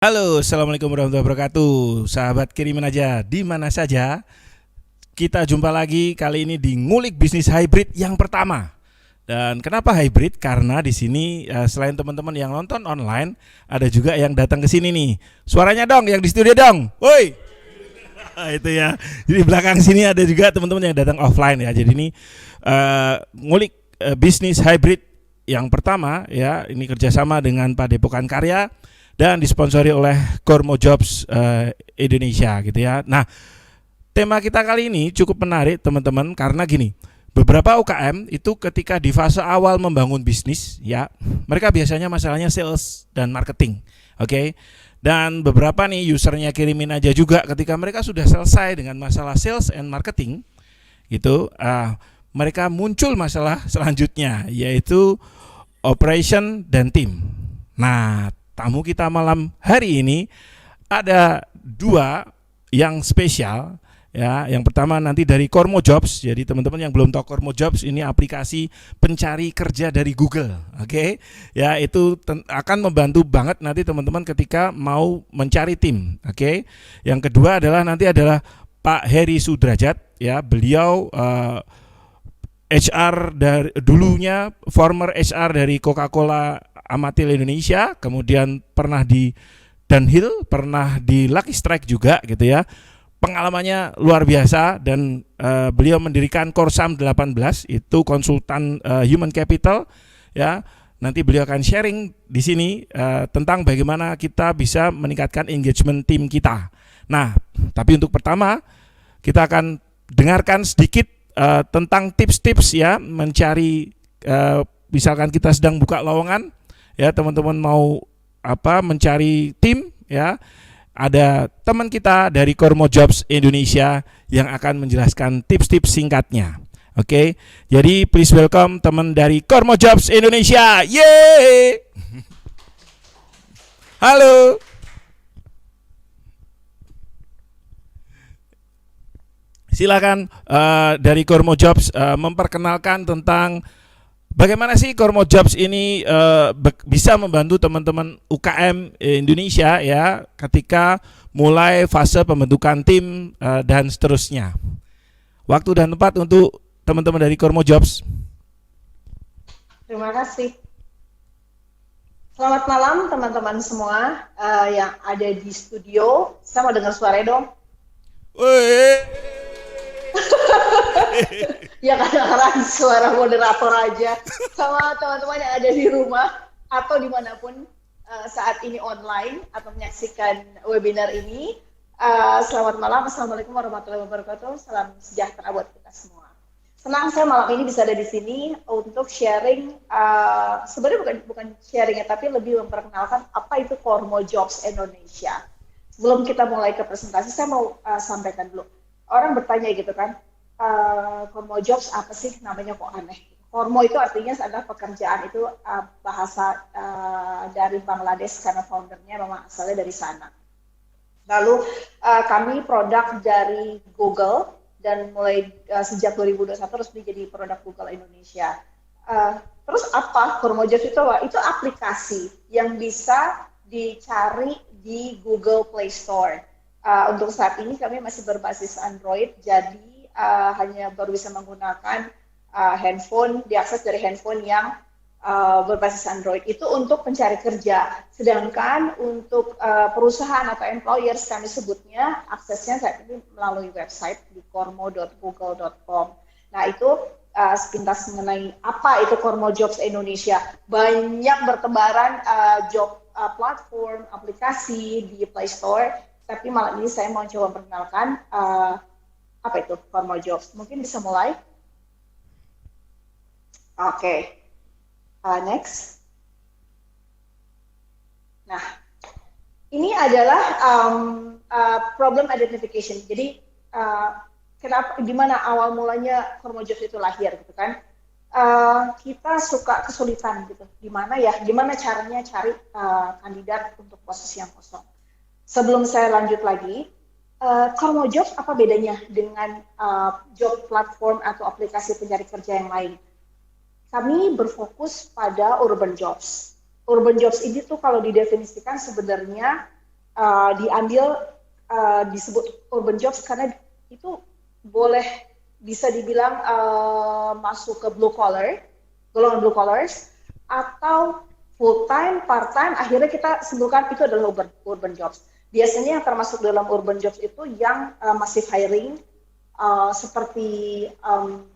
Halo, assalamualaikum warahmatullahi wabarakatuh. Sahabat kirimin aja di mana saja. Kita jumpa lagi kali ini di ngulik bisnis hybrid yang pertama. Dan kenapa hybrid? Karena di sini selain teman-teman yang nonton online, ada juga yang datang ke sini nih. Suaranya dong, yang di studio dong. Woi. Itu ya. Jadi belakang sini ada juga teman-teman yang datang offline ya. Jadi ini ngulik bisnis hybrid yang pertama ya. Ini kerjasama dengan Padepokan Karya dan disponsori oleh Kormo Jobs Indonesia gitu ya. Nah, tema kita kali ini cukup menarik teman-teman karena gini, beberapa UKM itu ketika di fase awal membangun bisnis ya, mereka biasanya masalahnya sales dan marketing. Oke. Dan beberapa nih usernya kirimin aja juga ketika mereka sudah selesai dengan masalah sales and marketing gitu, mereka muncul masalah selanjutnya yaitu operation dan tim. Nah, tamu kita malam hari ini ada dua yang spesial ya. Yang pertama nanti dari Kormo Jobs. Jadi teman-teman yang belum tahu Kormo Jobs, ini aplikasi pencari kerja dari Google. Oke. Ya, itu akan membantu banget nanti teman-teman ketika mau mencari tim. Oke. Yang kedua nanti adalah Pak Heri Sudrajat ya. Beliau HR dari dulunya former HR dari Coca-Cola Amatil Indonesia, kemudian pernah di Dunhill, pernah di Lucky Strike juga gitu ya. Pengalamannya luar biasa dan beliau mendirikan Korsam 18, itu konsultan human capital ya. Nanti beliau akan sharing di sini tentang bagaimana kita bisa meningkatkan engagement tim kita. Nah, tapi untuk pertama kita akan dengarkan sedikit tentang tips-tips ya mencari misalkan kita sedang buka lowongan ya, teman-teman mau mencari tim ya, ada teman kita dari Kormo Jobs Indonesia yang akan menjelaskan tips-tips singkatnya. Oke, jadi please welcome teman dari Kormo Jobs Indonesia. Yeay. Halo. Silakan dari Kormo Jobs memperkenalkan tentang bagaimana sih Kormo Jobs ini bisa membantu teman-teman UKM Indonesia ya ketika mulai fase pembentukan tim dan seterusnya. Waktu dan tempat untuk teman-teman dari Kormo Jobs. Terima kasih. Selamat malam teman-teman semua yang ada di studio. Saya mau dengar suaranya dong. Ya kadang-kadang suara moderator aja. Sama teman-teman yang ada di rumah atau dimanapun saat ini online atau menyaksikan webinar ini. Selamat malam, Assalamualaikum warahmatullahi wabarakatuh. Salam sejahtera buat kita semua. Senang saya malam ini bisa ada di sini untuk sharing. Sebenarnya bukan sharing ya, tapi lebih memperkenalkan apa itu Kormo Jobs Indonesia. Sebelum kita mulai ke presentasi, saya mau sampaikan dulu. Orang bertanya gitu kan, Kormo Jobs apa sih, namanya kok aneh. Kormo itu artinya adalah pekerjaan, itu bahasa dari Bangladesh karena foundernya memang asalnya dari sana. Lalu kami produk dari Google dan mulai sejak 2021 resmi jadi produk Google Indonesia. Terus apa Kormo Jobs itu? Itu aplikasi yang bisa dicari di Google Play Store. Untuk saat ini kami masih berbasis Android, jadi hanya baru bisa menggunakan handphone, diakses dari handphone yang berbasis Android. Itu untuk pencari kerja. Sedangkan untuk perusahaan atau employers kami sebutnya, aksesnya saat ini melalui website di kormo.google.com. Nah itu sepintas mengenai apa itu Kormo Jobs Indonesia. Banyak bertebaran job platform, aplikasi di Play Store. Tapi malam ini saya mau coba perkenalkan apa itu Kormo Jobs. Mungkin bisa mulai. Oke. Next. Nah, ini adalah problem identification. Jadi kenapa, gimana awal mulanya Kormo Jobs itu lahir gitu kan? Kita suka kesulitan gitu. Gimana caranya cari kandidat untuk posisi yang kosong. Sebelum saya lanjut lagi, Kormo Jobs apa bedanya dengan job platform atau aplikasi pencari kerja yang lain? Kami berfokus pada urban jobs. Urban jobs ini tuh kalau didefinisikan sebenarnya diambil disebut urban jobs karena itu boleh bisa dibilang masuk ke blue collar, golongan blue collars, atau full time, part time. Akhirnya kita sebutkan itu adalah urban jobs. Biasanya yang termasuk dalam urban jobs itu yang massive hiring, seperti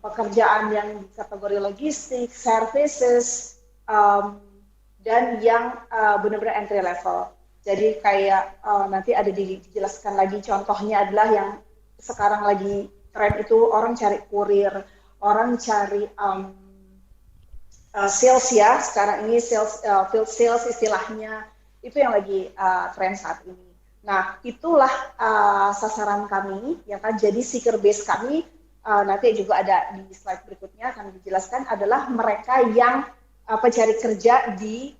pekerjaan yang di kategori logistik, services, dan yang benar-benar entry level. Jadi kayak nanti ada dijelaskan lagi, contohnya adalah yang sekarang lagi tren itu orang cari kurir, orang cari sales ya, sekarang ini sales, field sales istilahnya, itu yang lagi tren saat ini. Nah, itulah sasaran kami, ya kan. Jadi seeker base kami nanti juga ada di slide berikutnya akan dijelaskan adalah mereka yang pencari kerja di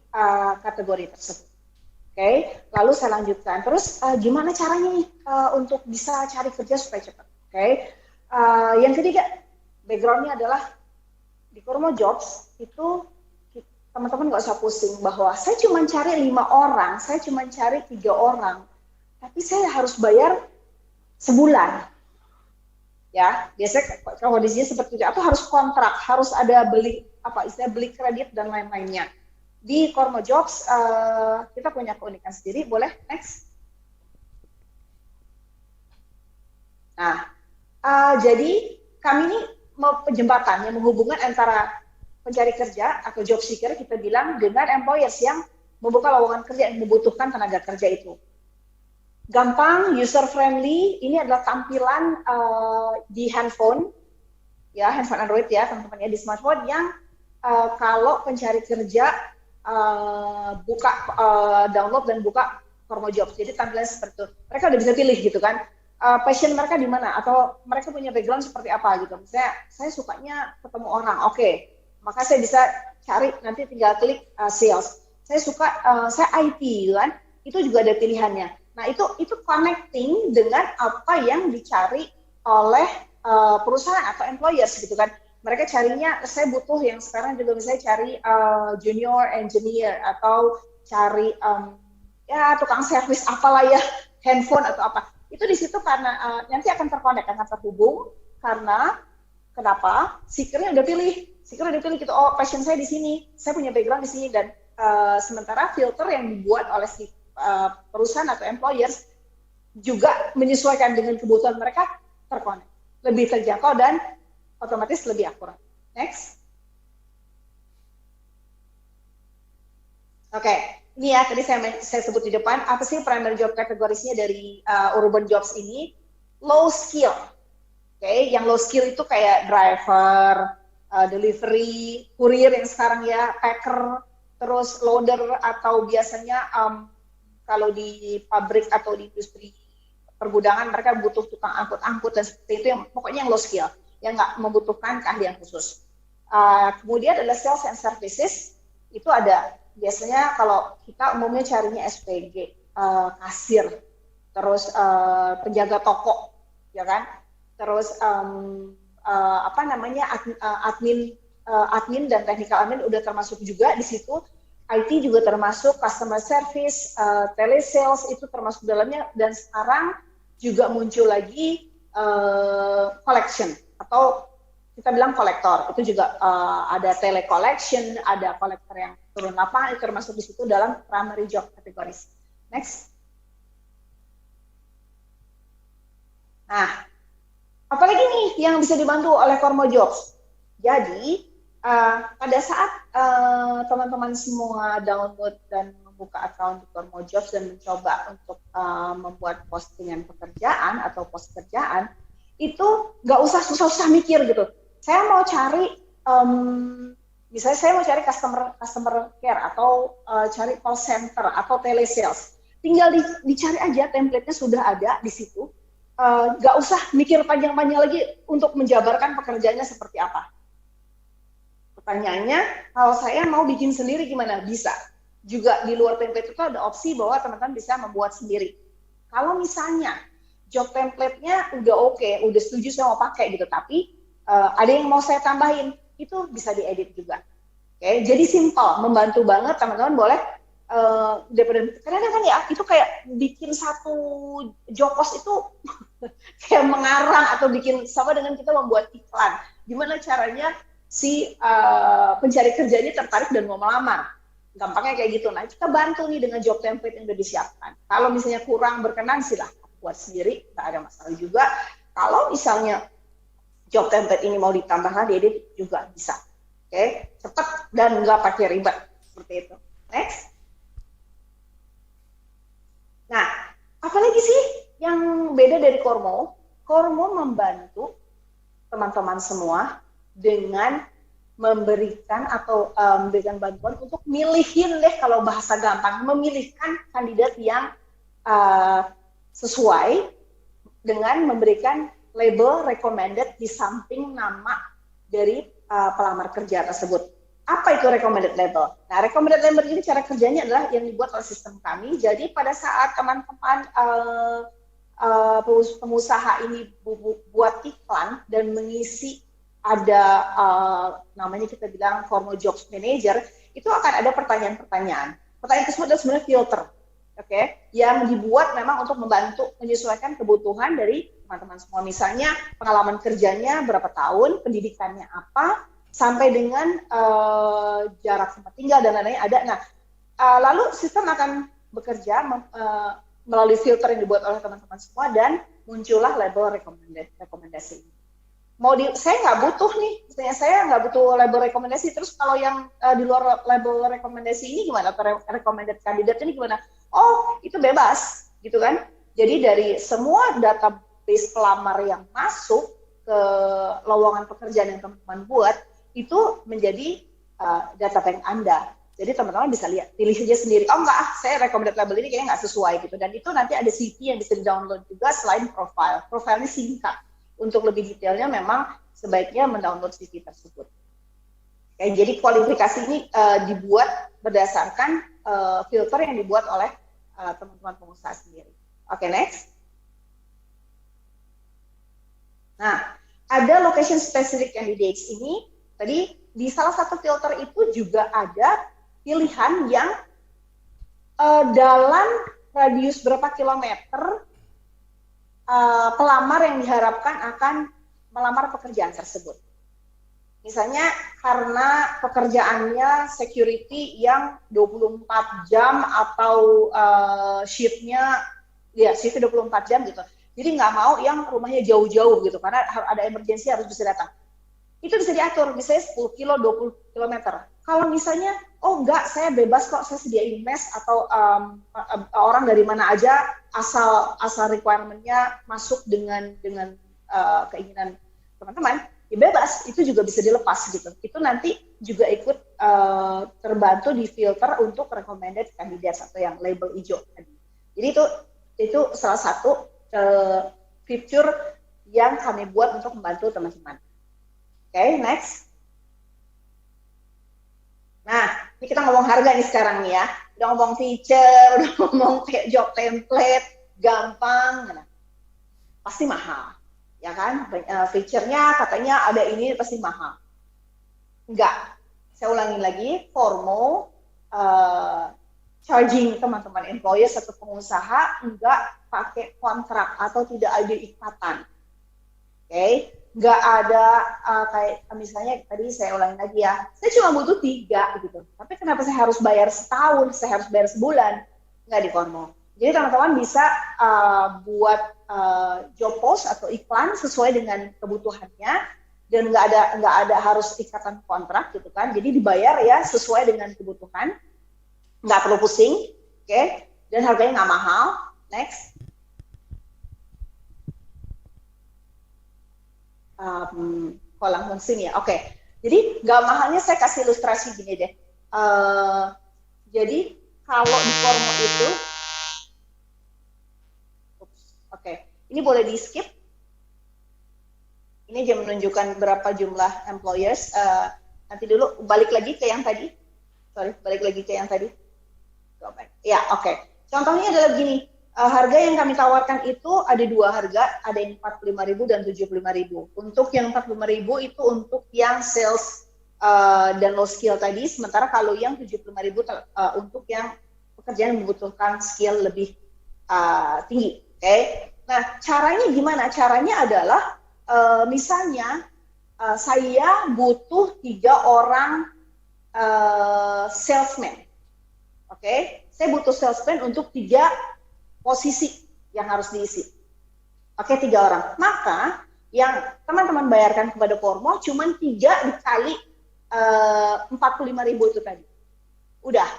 kategori tersebut. Oke, lalu saya lanjutkan. Terus gimana caranya nih untuk bisa cari kerja supaya cepat? Oke, yang ketiga, backgroundnya adalah di Kurmo Jobs itu teman-teman nggak usah pusing bahwa saya cuma cari 5 orang, saya cuma cari 3 orang, tapi saya harus bayar sebulan. Ya, biasanya kondisinya seperti itu. Atau harus kontrak, harus ada beli beli kredit dan lain-lainnya. Di Kurmo Jobs kita punya keunikan sendiri. Boleh next? Nah, jadi kami ini jembatan yang menghubungkan antara pencari kerja atau job seeker kita bilang dengan employers yang membuka lowongan kerja yang membutuhkan tenaga kerja itu. Gampang, user friendly. Ini adalah tampilan di handphone, ya handphone Android ya teman-teman ya, di smartphone yang kalau pencari kerja buka download dan buka Kurmo Jobs. Jadi tampilannya seperti itu. Mereka udah bisa pilih gitu kan. Passion mereka di mana atau mereka punya background seperti apa gitu. Misalnya saya sukanya ketemu orang, oke, maka saya bisa cari nanti tinggal klik sales. Saya suka saya IT kan, itu juga ada pilihannya. Nah itu connecting dengan apa yang dicari oleh perusahaan atau employers gitu kan. Mereka carinya, saya butuh yang sekarang juga misalnya cari junior engineer atau cari ya tukang servis apalah ya, handphone atau apa. Itu di situ karena nanti akan terkonek, akan terhubung karena kenapa? Seeker-nya udah pilih gitu. Oh, passion saya di sini, saya punya background di sini, dan sementara filter yang dibuat oleh si perusahaan atau employers juga menyesuaikan dengan kebutuhan mereka, terkonek, lebih terjangkau dan otomatis lebih akurat. Next. Oke, ini ya tadi saya sebut di depan, apa sih primary job kategorisnya dari urban jobs ini? Low skill. Oke, yang low skill itu kayak driver, delivery, kurir yang sekarang ya, packer, terus loader, atau biasanya kalau di pabrik atau di industri pergudangan mereka butuh tukang angkut-angkut dan seperti itu, yang pokoknya yang low skill, yang nggak membutuhkan keahlian khusus. Kemudian adalah sales and services, itu ada biasanya kalau kita umumnya carinya SPG, kasir, terus penjaga toko, ya kan, terus admin dan technical admin udah termasuk juga di situ. IT juga termasuk, customer service, telesales itu termasuk dalamnya, dan sekarang juga muncul lagi collection atau kita bilang kolektor, itu juga ada tele collection, ada kolektor yang turun lapangan, itu termasuk di situ dalam primary job categories. Next. Nah, apalagi nih yang bisa dibantu oleh Kurmo Jobs. Jadi pada saat teman-teman semua download dan membuka account di Kurmo Jobs dan mencoba untuk membuat postingan pekerjaan atau post kerjaan, itu nggak usah susah-susah mikir gitu. Saya mau cari, misalnya saya mau cari customer care atau cari call center atau telesales. Tinggal dicari aja, template-nya sudah ada di situ. Nggak usah mikir panjang-panjang lagi untuk menjabarkan pekerjaannya seperti apa. Pertanyaannya, kalau saya mau bikin sendiri gimana? Bisa. Juga di luar template itu ada opsi bahwa teman-teman bisa membuat sendiri. Kalau misalnya job template-nya udah oke, udah setuju saya mau pakai gitu, tapi ada yang mau saya tambahin, itu bisa diedit juga. Oke, jadi simple, membantu banget teman-teman boleh daripada kadang kan ya itu kayak bikin satu job post itu kayak mengarang atau bikin sama dengan kita membuat iklan. Gimana caranya si pencari kerja ini tertarik dan mau melamar? Gampangnya kayak gitu. Nah, kita bantu nih dengan job template yang udah disiapkan. Kalau misalnya kurang berkenan, silahkan buat sendiri, nggak ada masalah juga. Kalau misalnya job template ini mau ditambahkan, diedit juga bisa. Oke, cepat dan nggak pakai ribet seperti itu. Next. Nah, apalagi sih yang beda dari Kormo? Kormo membantu teman-teman semua dengan memberikan atau memberikan bantuan untuk milihin deh, kalau bahasa gampang, memilihkan kandidat yang sesuai dengan memberikan label recommended di samping nama dari pelamar kerja tersebut. Apa itu recommended label? Nah, recommended label ini cara kerjanya adalah yang dibuat oleh sistem kami. Jadi pada saat teman-teman pengusaha ini buat iklan dan mengisi ada namanya kita bilang formal jobs manager, itu akan ada pertanyaan-pertanyaan. Pertanyaan tersebut adalah sebenarnya filter, oke, yang dibuat memang untuk membantu menyesuaikan kebutuhan dari teman-teman semua. Misalnya pengalaman kerjanya berapa tahun, pendidikannya apa, sampai dengan jarak tempat tinggal dan lain-lain ada. Nah, lalu sistem akan bekerja melalui filter yang dibuat oleh teman-teman semua dan muncullah label rekomendasi. Saya nggak butuh nih, misalnya saya nggak butuh label rekomendasi. Terus kalau yang di luar label rekomendasi ini gimana? Recommended kandidat ini gimana? Oh, itu bebas, gitu kan? Jadi dari semua database pelamar yang masuk ke lowongan pekerjaan yang teman-teman buat, itu menjadi data bank Anda. Jadi teman-teman bisa lihat, pilih saja sendiri. Oh enggak, saya recommended label ini kayaknya nggak sesuai gitu. Dan itu nanti ada CV yang bisa di-download juga selain profile. Profilnya singkat. Untuk lebih detailnya memang sebaiknya mendownload CV tersebut. Oke, jadi kualifikasi ini dibuat berdasarkan filter yang dibuat oleh teman-teman pengusaha sendiri. Oke, next. Nah, ada location specific candidates ini. Tadi di salah satu filter itu juga ada pilihan yang dalam radius berapa kilometer pelamar yang diharapkan akan melamar pekerjaan tersebut. Misalnya karena pekerjaannya security yang 24 jam atau shiftnya 24 jam gitu. Jadi nggak mau yang rumahnya jauh-jauh gitu, karena ada emergensi harus bisa datang. Itu bisa diatur, misalnya 10 kilo, 20 kilometer. Kalau misalnya, oh enggak, saya bebas kok, saya sediain mes atau orang dari mana aja, asal requirement-nya masuk dengan keinginan teman-teman, ya bebas, itu juga bisa dilepas gitu. Itu nanti juga ikut terbantu di filter untuk recommended candidates atau yang label hijau tadi. Jadi itu salah satu fitur yang kami buat untuk membantu teman-teman. Oke, next. Nah, ini kita ngomong harga nih sekarang nih ya. Udah ngomong feature, udah ngomong kayak job template, gampang. Nah, pasti mahal, ya kan? Feature-nya katanya ada ini pasti mahal. Enggak. Saya ulangin lagi, Kormo charging teman-teman employers atau pengusaha enggak pakai kontrak atau tidak ada ikatan. Oke, nggak ada kayak misalnya tadi saya ulangin lagi ya, saya cuma butuh 3 gitu, tapi kenapa saya harus bayar setahun, saya harus bayar sebulan? Nggak di Kormo. Jadi teman-teman bisa buat job post atau iklan sesuai dengan kebutuhannya dan nggak ada harus ikatan kontrak gitu kan. Jadi dibayar ya sesuai dengan kebutuhan, nggak perlu pusing, oke? Dan harganya nggak mahal. Next. Kok langsung sini ya, oke. Jadi nggak mahalnya saya kasih ilustrasi gini deh. Jadi kalau di Kormo itu, oke, ini boleh di skip. Ini dia menunjukkan berapa jumlah employers. Nanti dulu balik lagi ke yang tadi. Balik lagi ke yang tadi. Ya, oke. Contohnya adalah begini. Harga yang kami tawarkan itu ada 2 harga, ada yang 45.000 dan 75.000. Untuk yang 45.000 itu untuk yang sales dan low skill tadi, sementara kalau yang 75.000 untuk yang pekerjaan yang membutuhkan skill lebih tinggi. Oke. Nah, caranya gimana? Caranya adalah misalnya saya butuh 3 orang salesman. Oke, saya butuh salesman untuk 3 posisi yang harus diisi. Oke, 3 orang. Maka yang teman-teman bayarkan kepada Kormo cuma 3 dikali 45.000 itu tadi. Udah.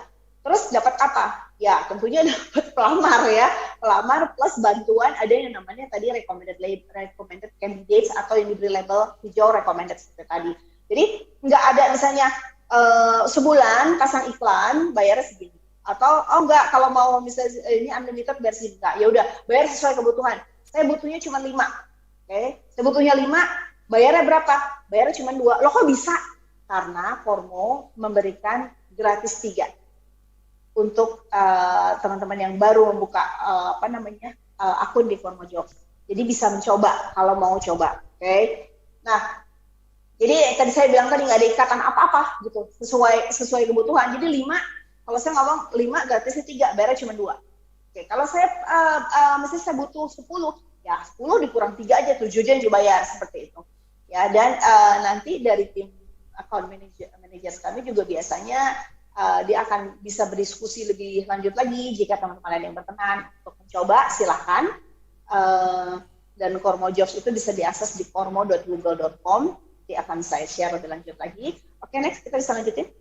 Terus dapat apa? Ya, tentunya dapat pelamar ya. Pelamar plus bantuan ada yang namanya tadi recommended candidates atau yang diberi label hijau recommended seperti tadi. Jadi nggak ada misalnya sebulan pasang iklan bayarnya segini. Atau enggak, kalau mau misalnya ini unlimited bayar segini. Enggak, ya udah bayar sesuai kebutuhan. Saya butuhnya cuma 5. Oke, saya butuhnya 5, bayarnya berapa? Bayarnya cuma 2. Loh kok bisa? Karena Kormo memberikan gratis 3 untuk teman-teman yang baru membuka akun di Kormo Jobs. Jadi bisa mencoba kalau mau coba. Oke. Nah, jadi tadi saya bilang tadi nggak ada ikatan apa-apa gitu, sesuai kebutuhan. Jadi 5, kalau saya ngomong 5 gratisnya 3, bayarnya cuma 2. Oke, kalau saya mesti saya butuh 10, ya 10 dikurang 3 aja, 7 aja yang dibayar seperti itu. Ya, dan nanti dari tim account managers kami juga biasanya dia akan bisa berdiskusi lebih lanjut lagi. Jika teman-teman ada yang berkenan untuk mencoba, silakan. Dan Kormo Jobs itu bisa diakses di kormo.google.com. Nanti akan saya share lebih lanjut lagi. Oke, next kita bisa lanjutin.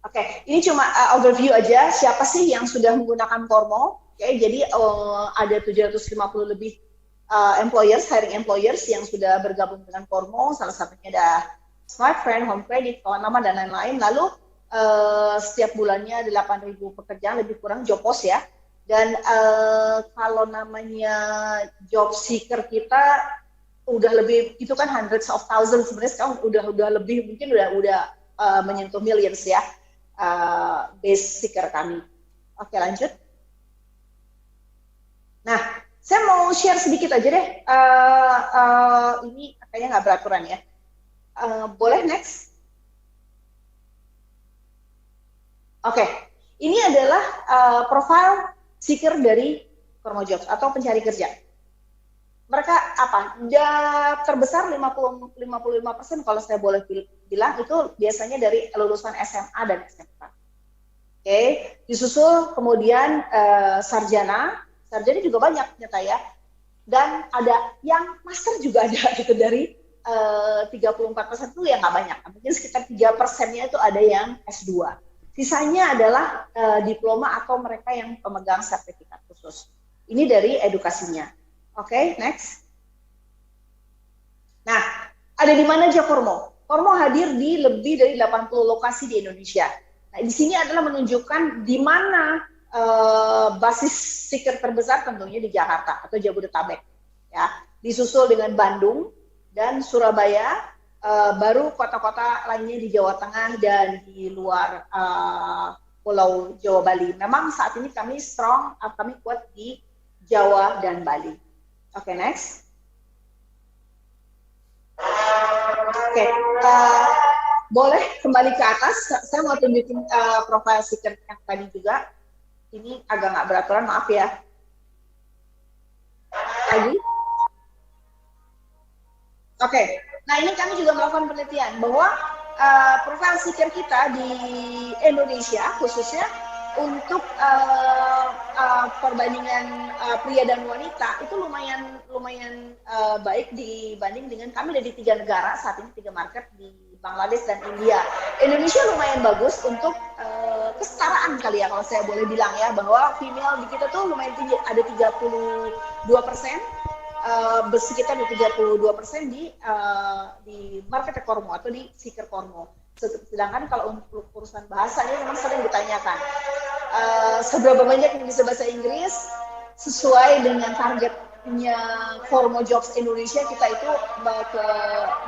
Oke, ini cuma overview aja siapa sih yang sudah menggunakan Kormo. Oke, jadi ada 750 lebih hiring employers yang sudah bergabung dengan Kormo. Salah satunya ada Smart Friend, Home Credit, kawan lama, dan lain-lain. Lalu setiap bulannya ada 8.000 pekerjaan, lebih kurang job post ya. Dan kalau namanya job seeker kita udah lebih, itu kan hundreds of thousands, sebenarnya sekarang udah lebih, mungkin udah menyentuh millions ya, base seeker kami. Oke, lanjut. Nah, saya mau share sedikit aja deh. Ini kayaknya nggak beraturan ya. Boleh next? Oke, ini adalah profile seeker dari Kormo Jobs atau pencari kerja. Mereka apa? Terbesar 55% kalau saya boleh bilang itu biasanya dari lulusan SMA dan SMK. Oke, disusul kemudian sarjana juga banyak ternyata ya. Dan ada yang master juga ada gitu, dari 34% itu ya nggak banyak, mungkin sekitar 3%-nya itu ada yang S2. Sisanya adalah diploma atau mereka yang pemegang sertifikat khusus. Ini dari edukasinya. Oke, next. Nah, ada di mana aja Kormo? Kormo hadir di lebih dari 80 lokasi di Indonesia. Nah, di sini adalah menunjukkan di mana basis seeker terbesar, tentunya di Jakarta atau Jabodetabek. Ya, disusul dengan Bandung dan Surabaya, baru kota-kota lainnya di Jawa Tengah dan di luar Pulau Jawa Bali. Memang saat ini kami strong, kami kuat di Jawa dan Bali. Oke, next. Oke, boleh kembali ke atas. Saya mau tunjukin profile seeker yang tadi juga. Ini agak nggak beraturan, maaf ya. Lagi. Oke, nah ini kami juga melakukan penelitian bahwa profile seeker kita di Indonesia khususnya untuk perbandingan pria dan wanita itu lumayan baik dibanding dengan kami ada di 3 negara saat ini, 3 market di Bangladesh dan India. Indonesia lumayan bagus untuk kesetaraan kali ya kalau saya boleh bilang ya, bahwa female di kita tuh lumayan tinggi, ada 32%. Bersekitar di 32% di market Kormo atau di seeker Kormo. Sedangkan kalau untuk urusan bahasa ini memang sering ditanyakan seberapa banyak yang bisa bahasa Inggris. Sesuai dengan targetnya Kormo Jobs Indonesia, kita itu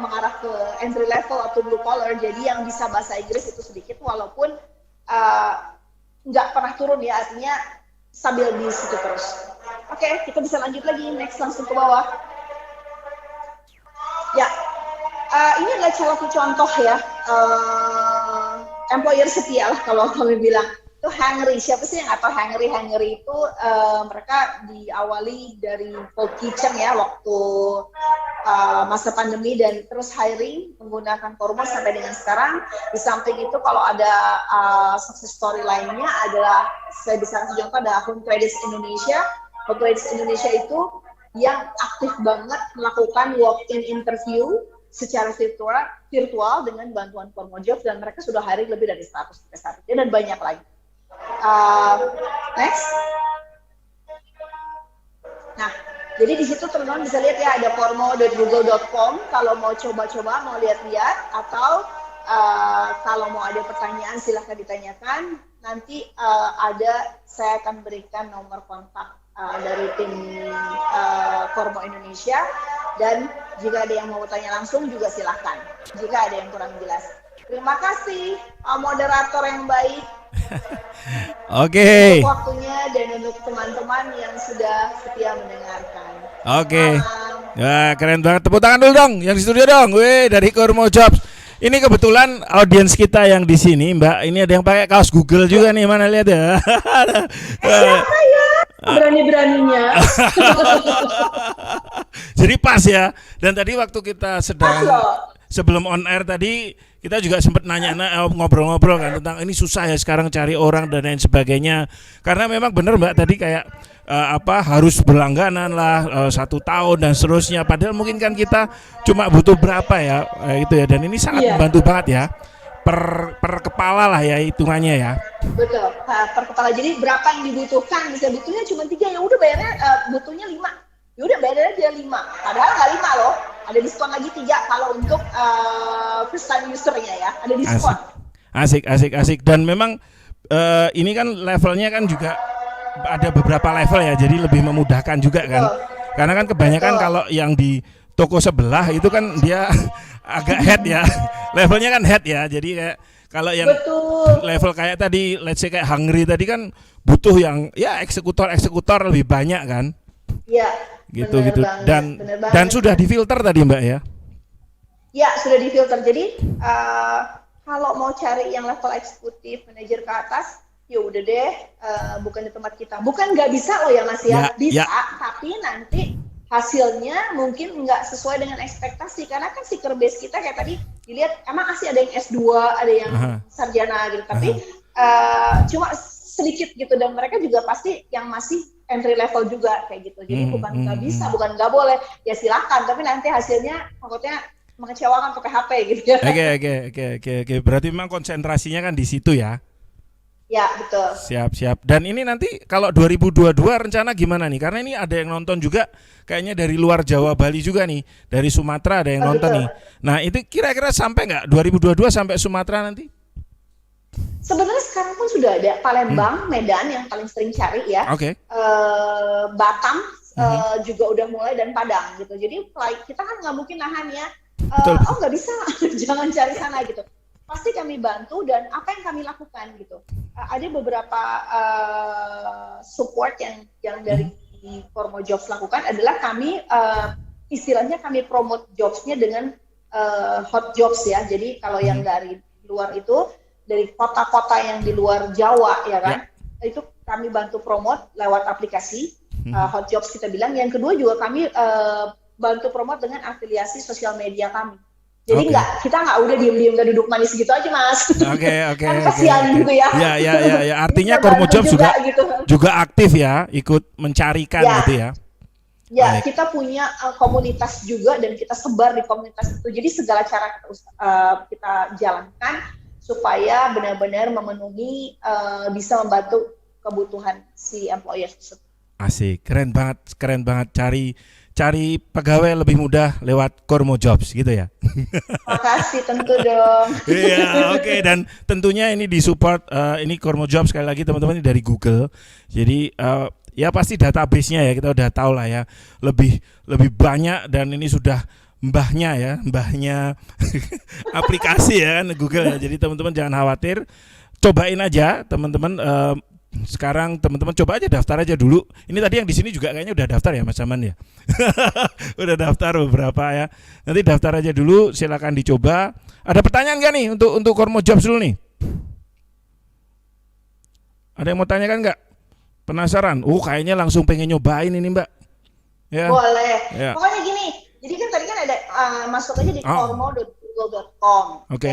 mengarah ke entry level atau blue collar, jadi yang bisa bahasa Inggris itu sedikit, walaupun nggak pernah turun ya, artinya stabil di situ terus. Oke, kita bisa lanjut lagi, next, langsung ke bawah. Ya, ini adalah salah satu contoh ya, employer setia lah kalau kami bilang. Itu Hungry, siapa sih yang nggak tahu Hungry? Hungry itu mereka diawali dari cold kitchen ya waktu masa pandemi dan terus hiring menggunakan Kormo sampai dengan sekarang. Di samping itu kalau ada success story lainnya adalah saya bisa kasih contoh ada Home Credits Indonesia. Home Credits Indonesia itu yang aktif banget melakukan walk-in interview secara virtual dengan bantuan Kormo Jobs dan mereka sudah hiring lebih dari 100 sampai saat ini dan banyak lagi. Next. Nah, jadi di situ teman-teman bisa lihat ya ada kormo.google.com kalau mau coba-coba, mau lihat-lihat atau kalau mau ada pertanyaan silahkan ditanyakan. Nanti saya akan berikan nomor kontak dari tim Kormo Indonesia dan jika ada yang mau tanya langsung juga silahkan. Jika ada yang kurang jelas. Terima kasih moderator yang baik. Oke. Untuk waktunya dan untuk teman-teman yang sudah setia mendengarkan. Oke. Ya, keren banget. Tepuk tangan dulu dong yang di studio dong. Wih, dari Kormo Jobs. Ini kebetulan audiens kita yang di sini, Mbak. Ini ada yang pakai kaos Google juga nih, mana lihat ya. Siapa ya? Berani-beraninya. Jadi pas ya. Dan tadi waktu kita sedang sebelum on air tadi kita juga sempat ngobrol-ngobrol kan tentang ini susah ya sekarang cari orang dan lain sebagainya. Karena memang benar Mbak tadi kayak harus berlangganan lah 1 tahun dan seterusnya. Padahal mungkin kan kita cuma butuh berapa ya gitu ya. Dan ini sangat membantu banget ya. Per kepala lah ya hitungannya ya. Betul, per kepala. Jadi berapa yang dibutuhkan? Bisa butuhnya cuma 3 ya udah bayarnya butuhnya 5. Ya udah bayar aja 5. Padahal nggak 5 loh. Ada diskon lagi 3 kalau untuk first time usernya ya. Ada diskon. Asik. Dan memang ini kan levelnya kan juga ada beberapa level ya. Jadi lebih memudahkan juga kan. Karena kan kebanyakan kalau yang di toko sebelah itu kan dia agak head ya. Levelnya kan head ya. Jadi kayak kalau yang level kayak tadi let's say kayak Hungry tadi kan butuh yang ya eksekutor lebih banyak kan. Iya. Gitu. Dan sudah difilter tadi Mbak ya? Ya sudah difilter. Jadi kalau mau cari yang level eksekutif, manajer ke atas, ya udah deh, bukan di tempat kita. Bukan nggak bisa loh ya Mas ya, bisa. Tapi nanti hasilnya mungkin nggak sesuai dengan ekspektasi karena kan seeker base kita kayak tadi dilihat emang masih ada yang S2, ada yang sarjana gitu. Tapi cuma sedikit gitu dan mereka juga pasti yang masih entry level juga kayak gitu. Jadi bukan nggak bisa, bukan nggak boleh. Ya silakan, tapi nanti hasilnya takutnya mengecewakan pakai HP gitu ya. Oke. Berarti memang konsentrasinya kan di situ ya. Ya, betul. Siap. Dan ini nanti kalau 2022 rencana gimana nih? Karena ini ada yang nonton juga kayaknya dari luar Jawa Bali juga nih. Dari Sumatera ada yang nonton nih. Nah, itu kira-kira sampai nggak 2022 sampai Sumatera nanti? Sebenarnya sekarang pun sudah ada Palembang, Medan yang paling sering cari ya. Oke. Batam juga udah mulai dan Padang gitu. Jadi kita kan nggak mungkin nahan ya. Oh nggak bisa, jangan cari sana gitu. Pasti kami bantu dan apa yang kami lakukan gitu. Ada beberapa support yang dari Kormo Jobs lakukan adalah kami istilahnya kami promote jobsnya dengan hot jobs ya. Jadi kalau yang dari luar itu dari kota-kota yang di luar Jawa ya kan, itu kami bantu promote lewat aplikasi hot jobs kita bilang. Yang kedua juga kami bantu promote dengan afiliasi sosial media kami. Jadi kita nggak udah diem-diem nggak duduk manis gitu aja Mas. Oke. Kan kasihan gitu ya. Ya. Artinya Kormo Jobs juga aktif ya, ikut mencarikan gitu ya. Ya, kita punya komunitas juga dan kita sebar di komunitas itu. Jadi segala cara kita jalankan supaya benar-benar memenuhi bisa membantu kebutuhan si employer tersebut. Asik, keren banget cari pegawai lebih mudah lewat Kormo Jobs gitu ya. Makasih tentu dong. Iya, oke. Dan tentunya ini disupport ini Kormo Jobs sekali lagi teman-teman ini dari Google. Jadi ya pasti database-nya ya kita udah tahu lah ya. Lebih banyak dan ini sudah mbahnya aplikasi ya kan Google ya. Jadi teman-teman jangan khawatir. Cobain aja teman-teman sekarang teman-teman coba aja daftar aja dulu. Ini tadi yang di sini juga kayaknya udah daftar ya Mas Saman ya. Udah daftar beberapa ya. Nanti daftar aja dulu, silakan dicoba. Ada pertanyaan nggak nih untuk Kormo Jobs dulu nih? Ada yang mau tanyakan nggak? Penasaran? Kayaknya langsung pengen nyobain ini Mbak. Ya. Boleh. Ya. Pokoknya gini, jadi kan tadi kan ada masuk aja di kormo.google.com. Oke.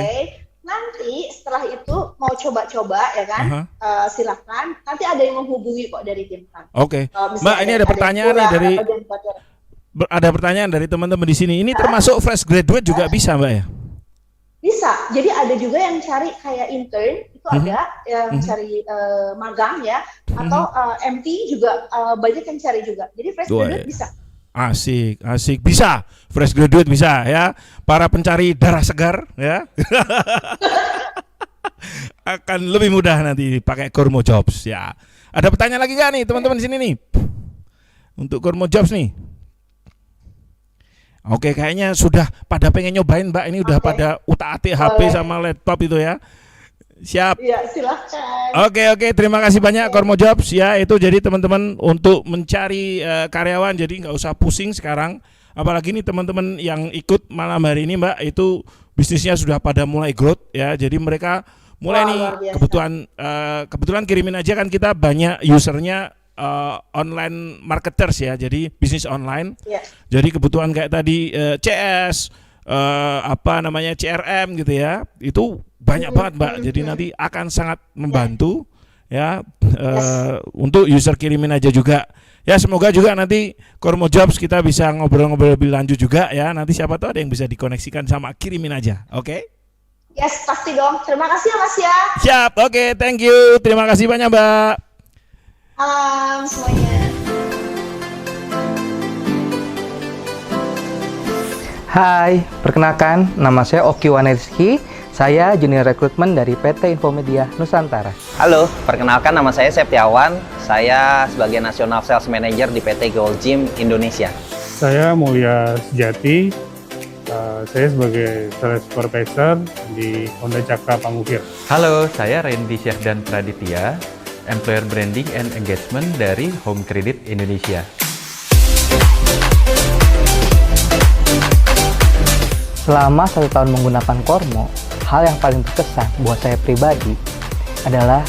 Nanti setelah itu mau coba-coba ya kan, silakan. Nanti ada yang menghubungi kok dari tim kami. Oke. Mbak, ini ada pertanyaan nih dari ada pertanyaan dari teman-teman di sini. Ini termasuk fresh graduate juga bisa Mbak ya? Bisa. Jadi ada juga yang cari kayak intern, itu ada yang cari magang ya, atau MT juga banyak yang cari juga. Jadi fresh graduate bisa. Asik bisa, fresh graduate bisa ya, para pencari darah segar ya. Akan lebih mudah nanti pakai Kormo Jobs ya. Ada pertanyaan lagi nggak nih teman-teman di sini nih untuk Kormo Jobs nih? Oke, kayaknya sudah pada pengen nyobain Mbak, ini udah pada utak-atik HP sama laptop itu ya. Siap. Iya, silakan. Oke, terima kasih banyak Kormo Jobs ya. Itu jadi teman-teman untuk mencari karyawan, jadi nggak usah pusing sekarang. Apalagi nih teman-teman yang ikut malam hari ini Mbak, itu bisnisnya sudah pada mulai growth ya. Jadi mereka mulai nih kebetulan kirimin aja kan kita banyak usernya online marketers ya. Jadi bisnis online. Yeah. Jadi kebutuhan kayak tadi CS CRM gitu ya. Itu banyak banget Mbak, jadi nanti akan sangat membantu ya untuk user kirimin aja juga. Ya semoga juga nanti Kormo Jobs kita bisa ngobrol-ngobrol lebih lanjut juga ya. Nanti siapa tahu ada yang bisa dikoneksikan sama kirimin aja, oke? Yes, pasti dong. Terima kasih ya Mas ya. Siap, oke, thank you. Terima kasih banyak Mbak. Semuanya. Hai, perkenalkan nama saya Oki Wanerizki. Saya junior rekrutmen dari PT Infomedia Nusantara. Halo, perkenalkan nama saya Septiawan. Saya sebagai National Sales Manager di PT Gold Gym Indonesia. Saya Mulia Sejati. Saya sebagai Sales Supervisor di Honda Cakra Pangukir. Halo, saya Randy Syahdan Praditya, Employer Branding and Engagement dari Home Credit Indonesia. Selama 1 tahun menggunakan Kormo, hal yang paling berkesan buat saya pribadi adalah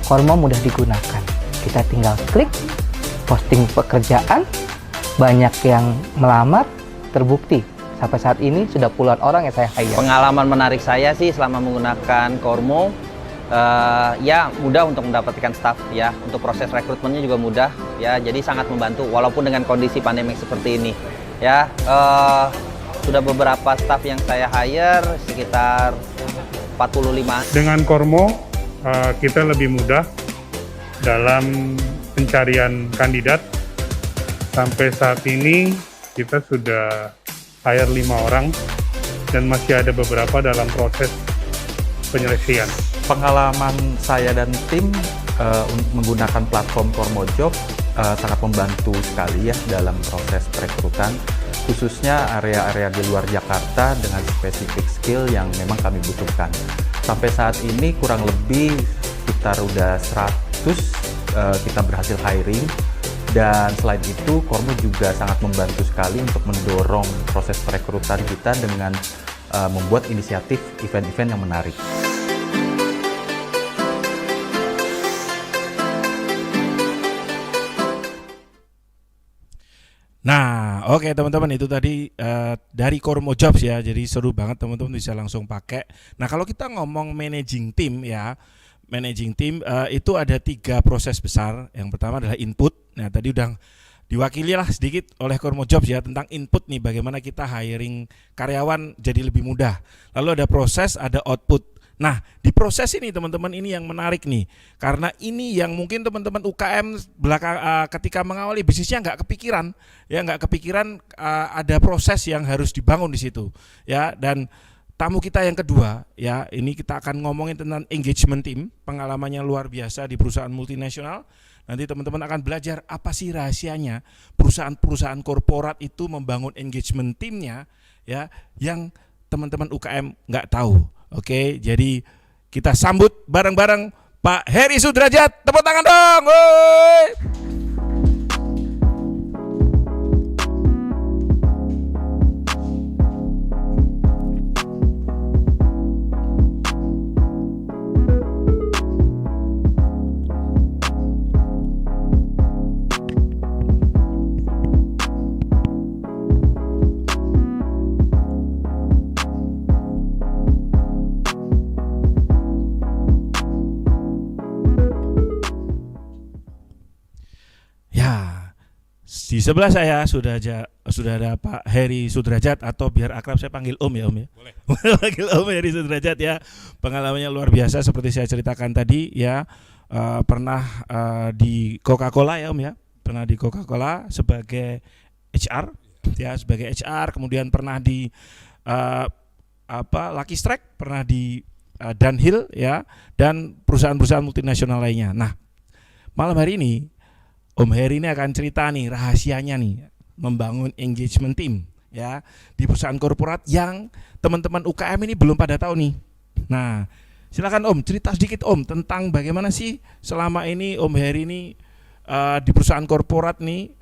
Kormo mudah digunakan. Kita tinggal klik, posting pekerjaan, banyak yang melamar, terbukti. Sampai saat ini sudah puluhan orang yang saya hire. Pengalaman menarik saya sih selama menggunakan Kormo, ya mudah untuk mendapatkan staff ya. Untuk proses rekrutmennya juga mudah ya. Jadi sangat membantu walaupun dengan kondisi pandemik seperti ini ya. Sudah beberapa staff yang saya hire sekitar 45. Dengan Kormo kita lebih mudah dalam pencarian kandidat. Sampai saat ini kita sudah hire 5 orang dan masih ada beberapa dalam proses penyelesaian. Pengalaman saya dan tim menggunakan platform Kormo Job sangat membantu sekali ya dalam proses perekrutan, khususnya area-area di luar Jakarta dengan spesifik skill yang memang kami butuhkan. Sampai saat ini kurang lebih sekitar udah 100 kita berhasil hiring, dan selain itu Kormo juga sangat membantu sekali untuk mendorong proses perekrutan kita dengan membuat inisiatif event-event yang menarik. Nah, oke teman-teman, itu tadi dari Kormo Jobs ya. Jadi seru banget teman-teman, bisa langsung pakai. Nah, kalau kita ngomong managing team ya, managing team itu ada 3 proses besar. Yang pertama adalah input. Nah, tadi udah diwakili lah sedikit oleh Kormo Jobs ya tentang input nih, bagaimana kita hiring karyawan jadi lebih mudah. Lalu ada proses, ada output. Nah, di proses ini teman-teman, ini yang menarik nih, karena ini yang mungkin teman-teman UKM ketika mengawali bisnisnya nggak kepikiran ada proses yang harus dibangun di situ ya. Dan tamu kita yang kedua ya, ini kita akan ngomongin tentang engagement team, pengalamannya luar biasa di perusahaan multinasional. Nanti teman-teman akan belajar apa sih rahasianya perusahaan-perusahaan korporat itu membangun engagement teamnya ya, yang teman-teman UKM nggak tahu. Oke, jadi kita sambut bareng-bareng Pak Heri Sudrajat. Tepuk tangan dong. Woi. Ya, di sebelah saya sudah ada Pak Heri Sudrajat, atau biar akrab saya panggil Om ya, Om ya. Boleh. Panggil Om Heri Sudrajat ya. Pengalamannya luar biasa seperti saya ceritakan tadi ya. Pernah di Coca-Cola ya, Om ya. Pernah di Coca-Cola sebagai HR ya, sebagai HR, kemudian pernah di Lucky Strike, pernah di Dunhill ya, dan perusahaan-perusahaan multinasional lainnya. Nah, malam hari ini Om Heri ini akan cerita nih rahasianya nih membangun engagement team ya di perusahaan korporat yang teman-teman UKM ini belum pada tahu nih. Nah, silakan Om, cerita sedikit Om tentang bagaimana sih selama ini Om Heri ini di perusahaan korporat nih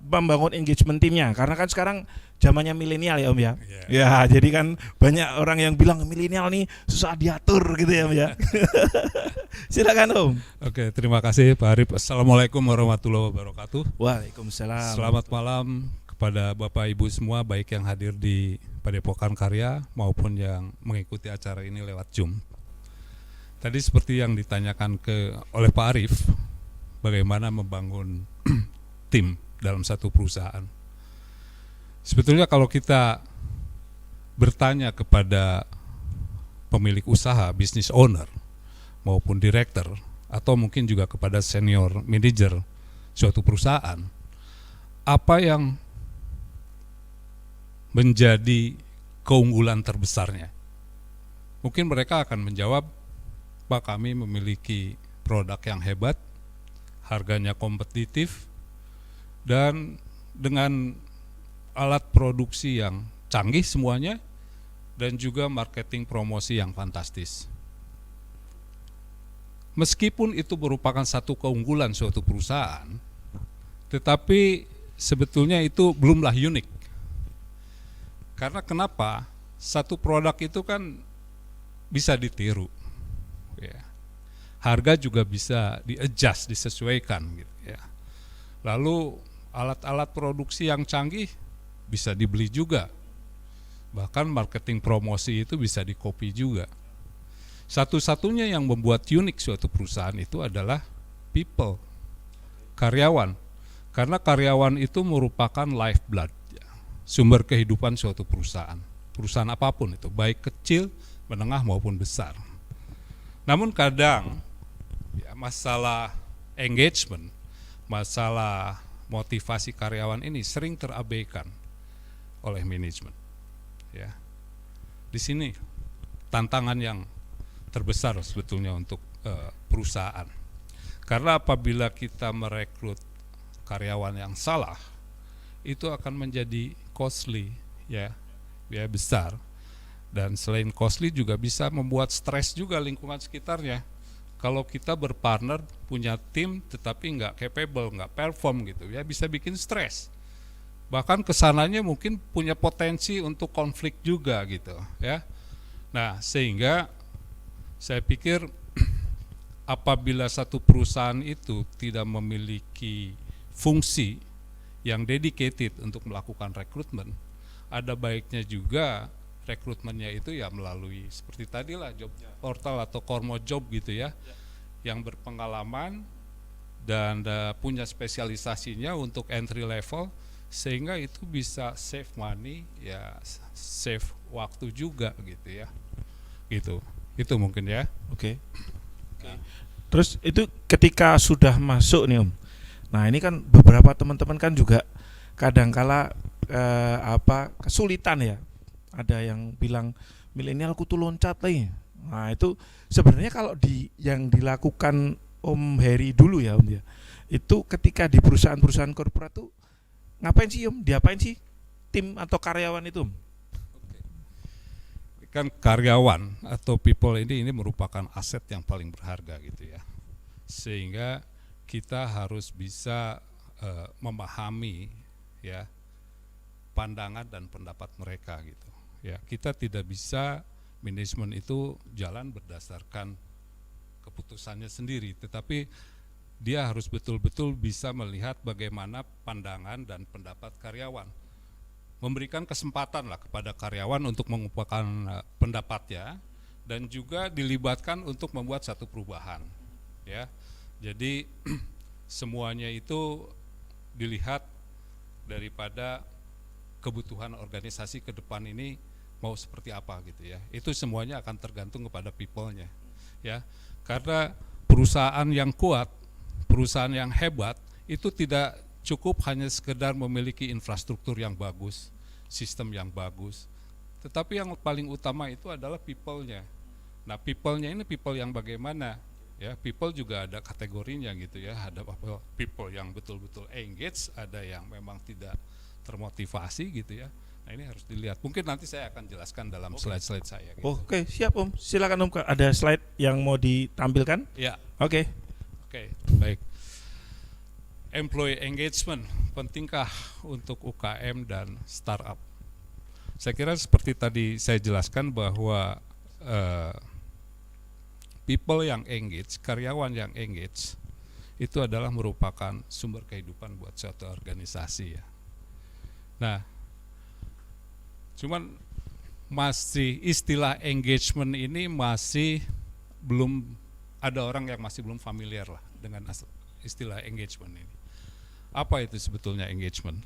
membangun engagement teamnya, karena kan sekarang zamannya milenial ya Om ya. Ya, jadi kan banyak orang yang bilang milenial nih susah diatur gitu ya Om ya. Silakan Om. Oke, terima kasih Pak Arif. Assalamualaikum warahmatullahi wabarakatuh. Waalaikumsalam. Selamat malam kepada Bapak Ibu semua, baik yang hadir di Padepokan Karya maupun yang mengikuti acara ini lewat Zoom. Tadi seperti yang ditanyakan oleh Pak Arif, bagaimana membangun tim dalam satu perusahaan. Sebetulnya kalau kita bertanya kepada pemilik usaha, business owner, maupun direktur, atau mungkin juga kepada senior manager suatu perusahaan, apa yang menjadi keunggulan terbesarnya? Mungkin mereka akan menjawab, Pak, kami memiliki produk yang hebat, harganya kompetitif, dan dengan alat produksi yang canggih semuanya, dan juga marketing promosi yang fantastis. Meskipun itu merupakan satu keunggulan suatu perusahaan, tetapi sebetulnya itu belumlah unik. Karena kenapa? Satu produk itu kan bisa ditiru, ya. Harga juga bisa di-adjust, disesuaikan gitu ya. Lalu alat-alat produksi yang canggih bisa dibeli juga. Bahkan marketing promosi itu bisa di-copy juga. Satu-satunya yang membuat unik suatu perusahaan itu adalah people, karyawan. Karena karyawan itu merupakan lifeblood, ya, sumber kehidupan suatu perusahaan. Perusahaan apapun itu, baik kecil, menengah maupun besar. Namun kadang ya, masalah engagement, masalah motivasi karyawan ini sering terabaikan oleh manajemen. Ya, di sini tantangan yang terbesar sebetulnya untuk perusahaan. Karena apabila kita merekrut karyawan yang salah, itu akan menjadi costly, ya, biaya besar. Dan selain costly juga bisa membuat stres juga lingkungan sekitarnya. Kalau kita berpartner, punya tim tetapi nggak capable, nggak perform gitu, ya bisa bikin stres. Bahkan kesananya mungkin punya potensi untuk konflik juga gitu, ya. Nah, sehingga saya pikir apabila satu perusahaan itu tidak memiliki fungsi yang dedicated untuk melakukan rekrutmen, ada baiknya juga rekrutmennya itu ya melalui seperti tadilah job portal atau Kormo Job gitu ya, yang berpengalaman dan punya spesialisasinya untuk entry level, sehingga itu bisa save money, ya save waktu juga gitu ya. Itu mungkin ya. Oke. Terus itu ketika sudah masuk nih Om. Nah, ini kan beberapa teman-teman kan juga kadangkala kesulitan ya. Ada yang bilang milenial kutu loncat lagi. Nah, itu sebenarnya kalau yang dilakukan Om Heri dulu ya Om ya. Itu ketika di perusahaan-perusahaan korporat tuh ngapain sih Om? Diapain sih tim atau karyawan itu Om? Kan karyawan atau people ini merupakan aset yang paling berharga gitu ya. Sehingga kita harus bisa memahami ya pandangan dan pendapat mereka gitu. Ya, kita tidak bisa manajemen itu jalan berdasarkan keputusannya sendiri, tetapi dia harus betul-betul bisa melihat bagaimana pandangan dan pendapat karyawan. Memberikan kesempatan lah kepada karyawan untuk mengungkapkan pendapatnya dan juga dilibatkan untuk membuat satu perubahan. Ya, jadi semuanya itu dilihat daripada kebutuhan organisasi ke depan ini mau seperti apa gitu ya. Itu semuanya akan tergantung kepada people-nya ya. Karena perusahaan yang kuat, perusahaan yang hebat itu tidak cukup hanya sekedar memiliki infrastruktur yang bagus, sistem yang bagus. Tetapi yang paling utama itu adalah people-nya. Nah, people-nya ini people yang bagaimana? Ya, people juga ada kategorinya gitu ya. Ada people yang betul-betul engage, ada yang memang tidak termotivasi gitu ya. Nah, ini harus dilihat. Mungkin nanti saya akan jelaskan dalam slide-slide saya gitu. Oke, siap Om. Silakan Om, ada slide yang mau ditampilkan? Ya. Oke. Oke, baik. Employee engagement pentingkah untuk UKM dan startup? Saya kira seperti tadi saya jelaskan bahwa people yang engage, karyawan yang engage itu adalah merupakan sumber kehidupan buat suatu organisasi ya. Nah, cuman masih istilah engagement ini masih belum ada orang yang masih belum familiar lah dengan istilah engagement ini. Apa itu sebetulnya engagement?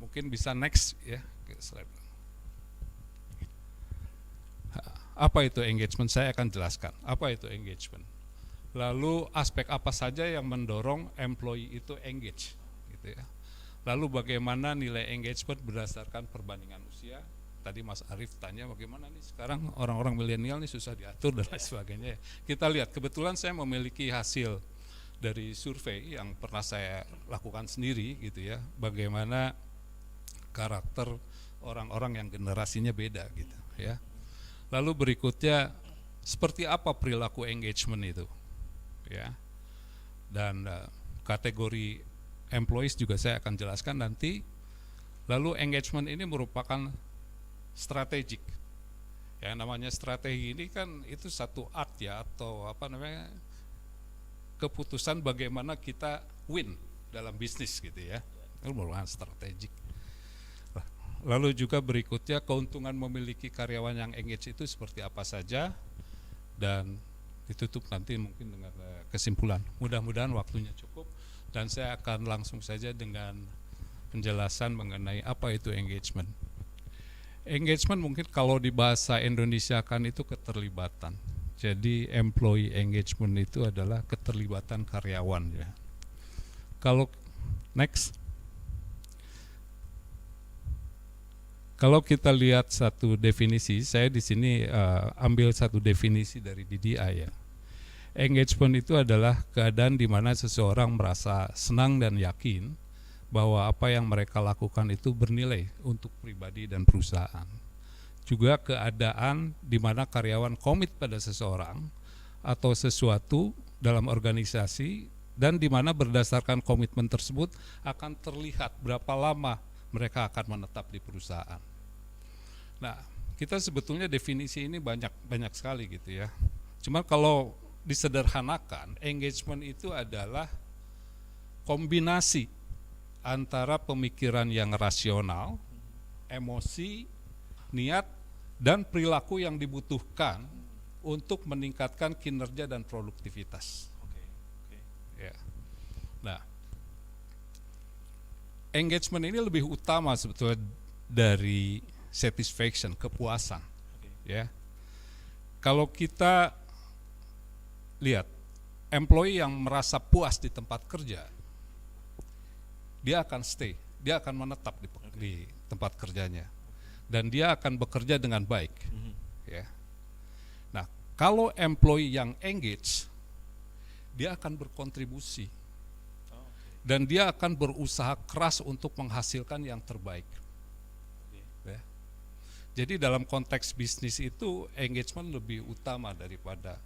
Mungkin bisa next ya ke slide. Apa itu engagement? Saya akan jelaskan. Apa itu engagement? Lalu aspek apa saja yang mendorong employee itu engage, gitu ya. Lalu bagaimana nilai engagement berdasarkan perbandingan usia? Tadi Mas Arief tanya bagaimana nih sekarang orang-orang milenial nih susah diatur dan lain sebagainya. Kita lihat, kebetulan saya memiliki hasil dari survei yang pernah saya lakukan sendiri, gitu ya. Bagaimana karakter orang-orang yang generasinya beda, gitu ya. Lalu berikutnya seperti apa perilaku engagement itu, ya. Dan kategori employees juga saya akan jelaskan nanti. Lalu engagement ini merupakan strategik. Ya, namanya strategi ini kan itu satu art ya, atau apa namanya, keputusan bagaimana kita win dalam bisnis gitu ya. Itu merupakan strategik. Lalu juga berikutnya keuntungan memiliki karyawan yang engage itu seperti apa saja, dan ditutup nanti mungkin dengan kesimpulan. Mudah-mudahan waktunya cukup dan saya akan langsung saja dengan penjelasan mengenai apa itu engagement. Engagement mungkin kalau di bahasa Indonesia kan itu keterlibatan. Jadi employee engagement itu adalah keterlibatan karyawan ya. Kalau next. Kalau kita lihat satu definisi, saya di sini ambil satu definisi dari DDI ya. Engagement itu adalah keadaan di mana seseorang merasa senang dan yakin bahwa apa yang mereka lakukan itu bernilai untuk pribadi dan perusahaan. Juga keadaan di mana karyawan komit pada seseorang atau sesuatu dalam organisasi, dan di mana berdasarkan komitmen tersebut akan terlihat berapa lama mereka akan menetap di perusahaan. Nah, kita sebetulnya definisi ini banyak sekali gitu ya. Cuma kalau disederhanakan, engagement itu adalah kombinasi antara pemikiran yang rasional, emosi, niat, dan perilaku yang dibutuhkan untuk meningkatkan kinerja dan produktivitas. Ya. Nah, engagement ini lebih utama sebetulnya dari satisfaction, kepuasan. Ya. Kalau kita lihat employee yang merasa puas di tempat kerja, dia akan stay, dia akan menetap di tempat kerjanya, dan dia akan bekerja dengan baik. Ya. Nah, kalau employee yang engage, dia akan berkontribusi dan dia akan berusaha keras untuk menghasilkan yang terbaik. Ya. Jadi dalam konteks bisnis itu engagement lebih utama daripada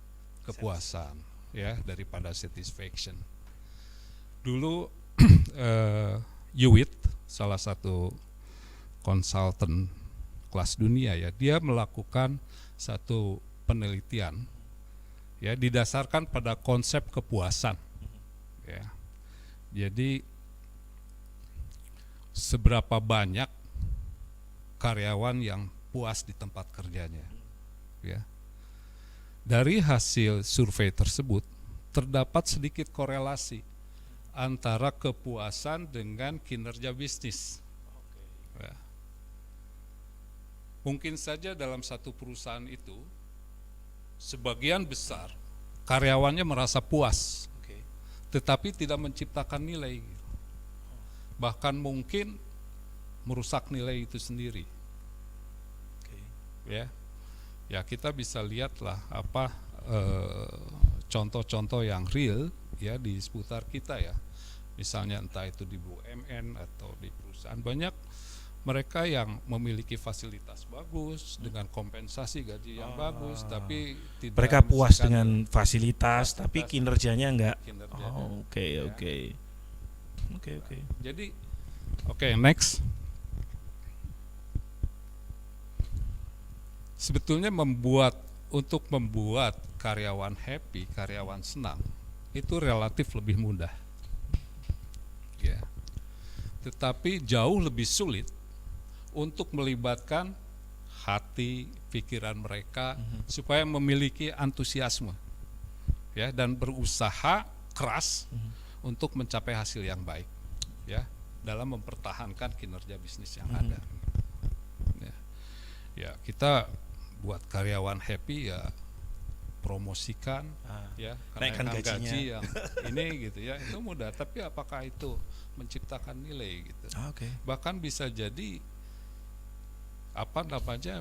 kepuasan, ya, daripada satisfaction. Dulu Hewitt, salah satu konsultan kelas dunia ya, dia melakukan satu penelitian ya didasarkan pada konsep kepuasan. Ya. Jadi seberapa banyak karyawan yang puas di tempat kerjanya. Ya. Dari hasil survei tersebut terdapat sedikit korelasi antara kepuasan dengan kinerja bisnis. Ya. Mungkin saja dalam satu perusahaan itu sebagian besar karyawannya merasa puas, tetapi tidak menciptakan nilai, bahkan mungkin merusak nilai itu sendiri. Ya kita bisa lihatlah apa contoh-contoh yang real ya di seputar kita ya, misalnya entah itu di BUMN atau di perusahaan, banyak mereka yang memiliki fasilitas bagus dengan kompensasi gaji yang bagus, tapi tidak Mereka puas menghasilkan dengan fasilitas, tapi kinerjanya enggak. kinerjanya. Oke. Jadi next. Sebetulnya untuk membuat karyawan happy, karyawan senang, itu relatif lebih mudah. Ya. Tetapi jauh lebih sulit untuk melibatkan hati, pikiran mereka supaya memiliki antusiasme. Ya, dan berusaha keras untuk mencapai hasil yang baik. Ya, dalam mempertahankan kinerja bisnis yang ada. Ya, kita buat karyawan happy ya promosikan ya, naikkan kenaikan gajinya. gaji yang ini gitu ya, itu mudah, tapi apakah itu menciptakan nilai gitu. Bahkan bisa jadi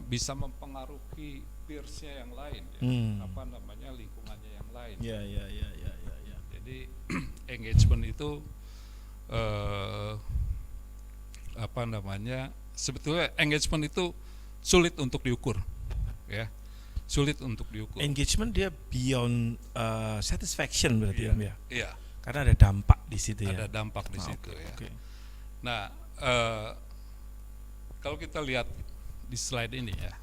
bisa mempengaruhi peersnya yang lain ya, lingkungannya yang lain. Ya. Jadi engagement itu sebetulnya engagement itu sulit untuk diukur, ya, sulit untuk diukur. Engagement dia beyond satisfaction berarti Iya, ya. Iya, Karena ada dampak di situ ya. ada dampak di situ ya. Oke. Nah, kalau kita lihat di slide ini ya,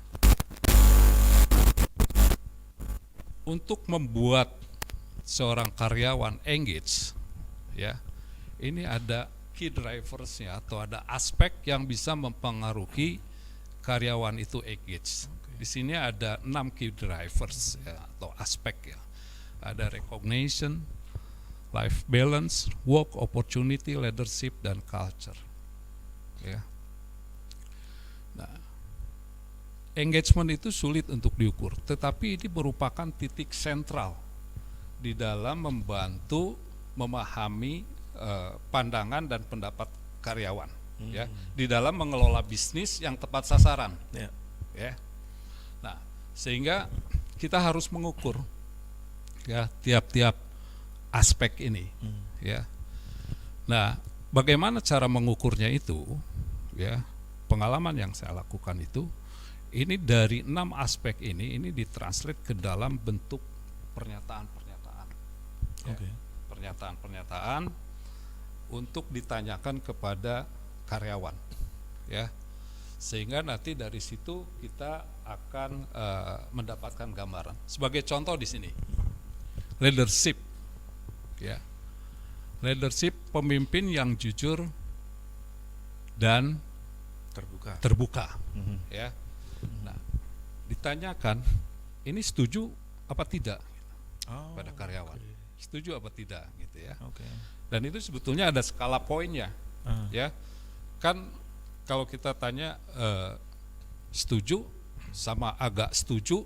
untuk membuat seorang karyawan engage, ya, ini ada key driversnya atau ada aspek yang bisa mempengaruhi karyawan itu engage. Di sini ada 6 key drivers ya, atau aspek ya. Ada recognition, life balance, work opportunity, leadership, dan culture. Ya. Nah, engagement itu sulit untuk diukur, tetapi ini merupakan titik sentral di dalam membantu memahami pandangan dan pendapat karyawan. Ya, di dalam mengelola bisnis yang tepat sasaran. Ya. Nah, sehingga kita harus mengukur ya tiap-tiap aspek ini. Ya. Nah, bagaimana cara mengukurnya itu? Ya, pengalaman yang saya lakukan itu, ini dari 6 aspek ini ditranslate ke dalam bentuk pernyataan-pernyataan. Ya, pernyataan-pernyataan untuk ditanyakan kepada karyawan, ya, sehingga nanti dari situ kita akan mendapatkan gambaran. Sebagai contoh di sini, leadership, ya, leadership pemimpin yang jujur dan terbuka, ya. Nah, ditanyakan, ini setuju apa tidak pada karyawan, setuju apa tidak, gitu ya. Dan itu sebetulnya ada skala poinnya, ya. Kan kalau kita tanya setuju sama agak setuju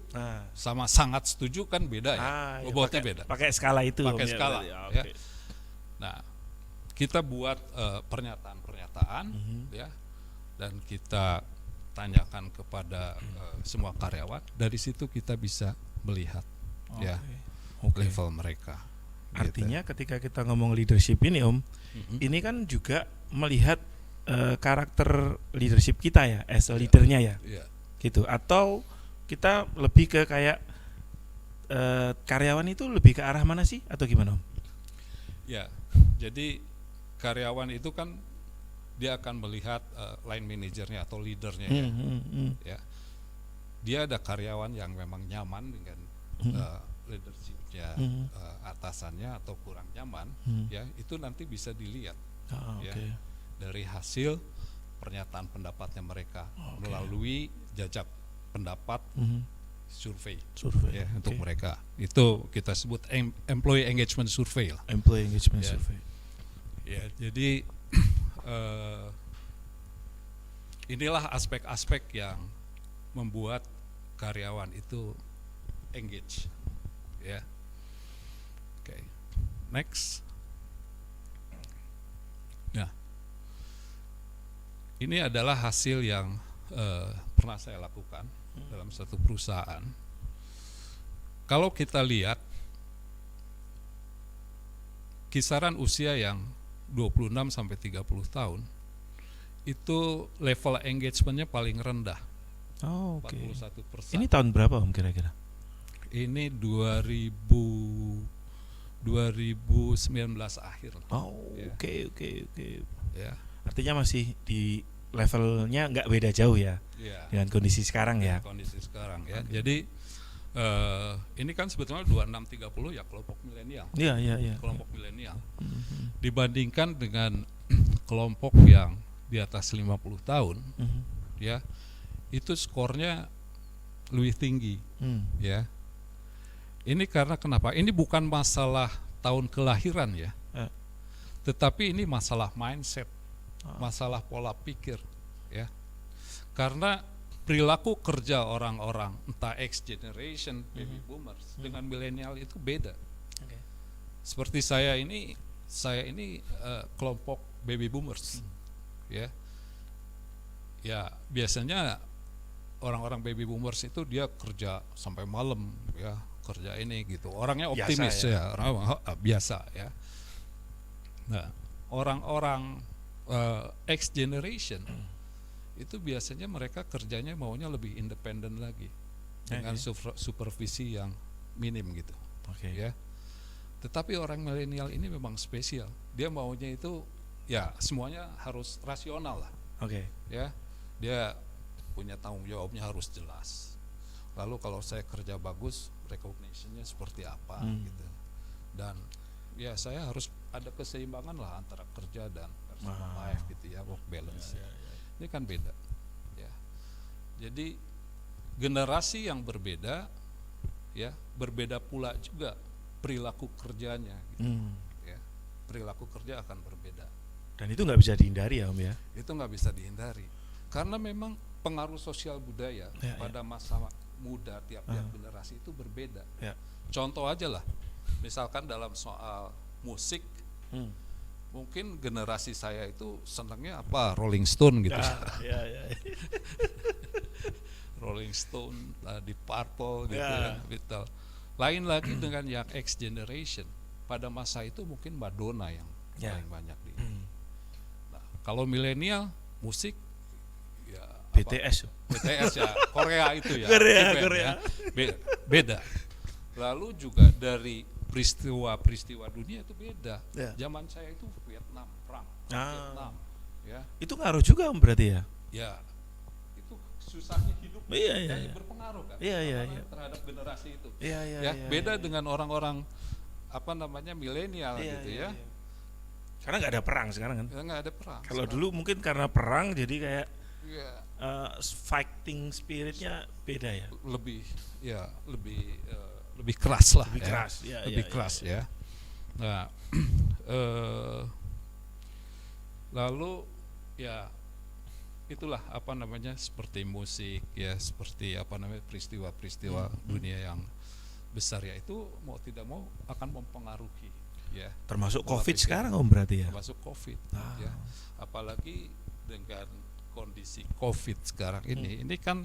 sama sangat setuju kan beda ya, bobotnya beda. Pakai skala itu. Pakai skala. Ya. Nah, kita buat pernyataan-pernyataan, ya, dan kita tanyakan kepada semua karyawan. Dari situ kita bisa melihat ya level mereka. Artinya ketika kita ngomong leadership ini Om, ini kan juga melihat karakter leadership kita ya, as a leadernya ya, gitu. Atau kita lebih ke kayak karyawan itu lebih ke arah mana sih, atau gimana Om? Ya, jadi karyawan itu kan dia akan melihat line manajernya atau leadernya ya. Ya, dia ada karyawan yang memang nyaman dengan leadershipnya atasannya atau kurang nyaman, ya itu nanti bisa dilihat ya, dari hasil pernyataan pendapatnya mereka melalui jajak pendapat survei ya, untuk mereka. Itu kita sebut employee engagement survey lah. Employee engagement Ya. survey. Ya, jadi inilah aspek-aspek yang membuat karyawan itu engage, ya. Oke, next. Nah, ini adalah hasil yang pernah saya lakukan dalam satu perusahaan. Kalau kita lihat kisaran usia yang 26 sampai 30 tahun itu level engagementnya paling rendah, Oh, oke. 41%. Ini tahun berapa Om kira-kira? Ini 2019 akhir, Oh, Ya. oke. ya. Artinya masih di levelnya nggak beda jauh ya Ya. dengan kondisi sekarang ya. Kondisi sekarang ya. Jadi ini kan sebetulnya 26-30 ya kelompok milenial. Iya. Kelompok milenial Mhm. dibandingkan dengan kelompok yang di atas 50 tahun Mhm. ya, itu skornya lebih tinggi Hmm. ya. Ini karena kenapa? Ini bukan masalah tahun kelahiran ya, tetapi ini masalah mindset, masalah pola pikir ya. Karena perilaku kerja orang-orang entah X generation, baby boomers dengan milenial itu beda. Oke. Seperti saya ini kelompok baby boomers ya. Ya, biasanya orang-orang baby boomers itu dia kerja sampai malam ya, kerja ini gitu. Orangnya Biasa optimis ya. ya, orang biasa ya. Nah, orang-orang X generation itu biasanya mereka kerjanya maunya lebih independen lagi dengan supervisi yang minim gitu. Oke. Ya. Tetapi orang milenial ini memang spesial. Dia maunya itu ya semuanya harus rasional lah. Oke. Ya. Dia punya tanggung jawabnya harus jelas. Lalu kalau saya kerja bagus, recognition-nya seperti apa gitu. Dan ya saya harus ada keseimbangan lah antara kerja dan personal life gitu ya, work balance. Ini kan beda. Ya. Jadi generasi yang berbeda ya, berbeda pula juga perilaku kerjanya gitu. Ya. Perilaku kerja akan berbeda. Dan itu nggak bisa dihindari ya Om ya. Itu nggak bisa dihindari. Karena memang pengaruh sosial budaya pada masa muda tiap-tiap generasi itu berbeda. Ya. Contoh aja lah, misalkan dalam soal musik, mungkin generasi saya itu senangnya apa, Rolling Stone gitu. Ya. Rolling Stone, di Purple gitu ya, Beatles. Lain lagi dengan yang X generation. Pada masa itu mungkin Madonna yang paling banyak di. Nah, kalau milenial musik ya BTS. BTS ya, Korea itu ya. Korea. Ya. Beda. Lalu juga dari peristiwa dunia itu beda. Ya. Zaman saya itu Vietnam, perang Vietnam. Ya. Itu ngaruh juga Om berarti ya. Ya. Itu susahnya hidup. Iya. Berpengaruh kan. Iya. Terhadap generasi itu. Iya. Beda dengan orang-orang milenial gitu ya. Karena nggak ada perang sekarang kan. Nggak ada perang. Kalau dulu mungkin karena perang jadi kayak ya, fighting spiritnya beda ya. Lebih keras lah. Lebih keras. Lebih keras ya. Nah, lalu ya itulah seperti musik ya, seperti peristiwa-peristiwa dunia yang besar ya, itu mau tidak mau akan mempengaruhi ya. Termasuk pola COVID pikir. sekarang Om berarti ya. Termasuk COVID ya. Apalagi dengan kondisi COVID sekarang ini kan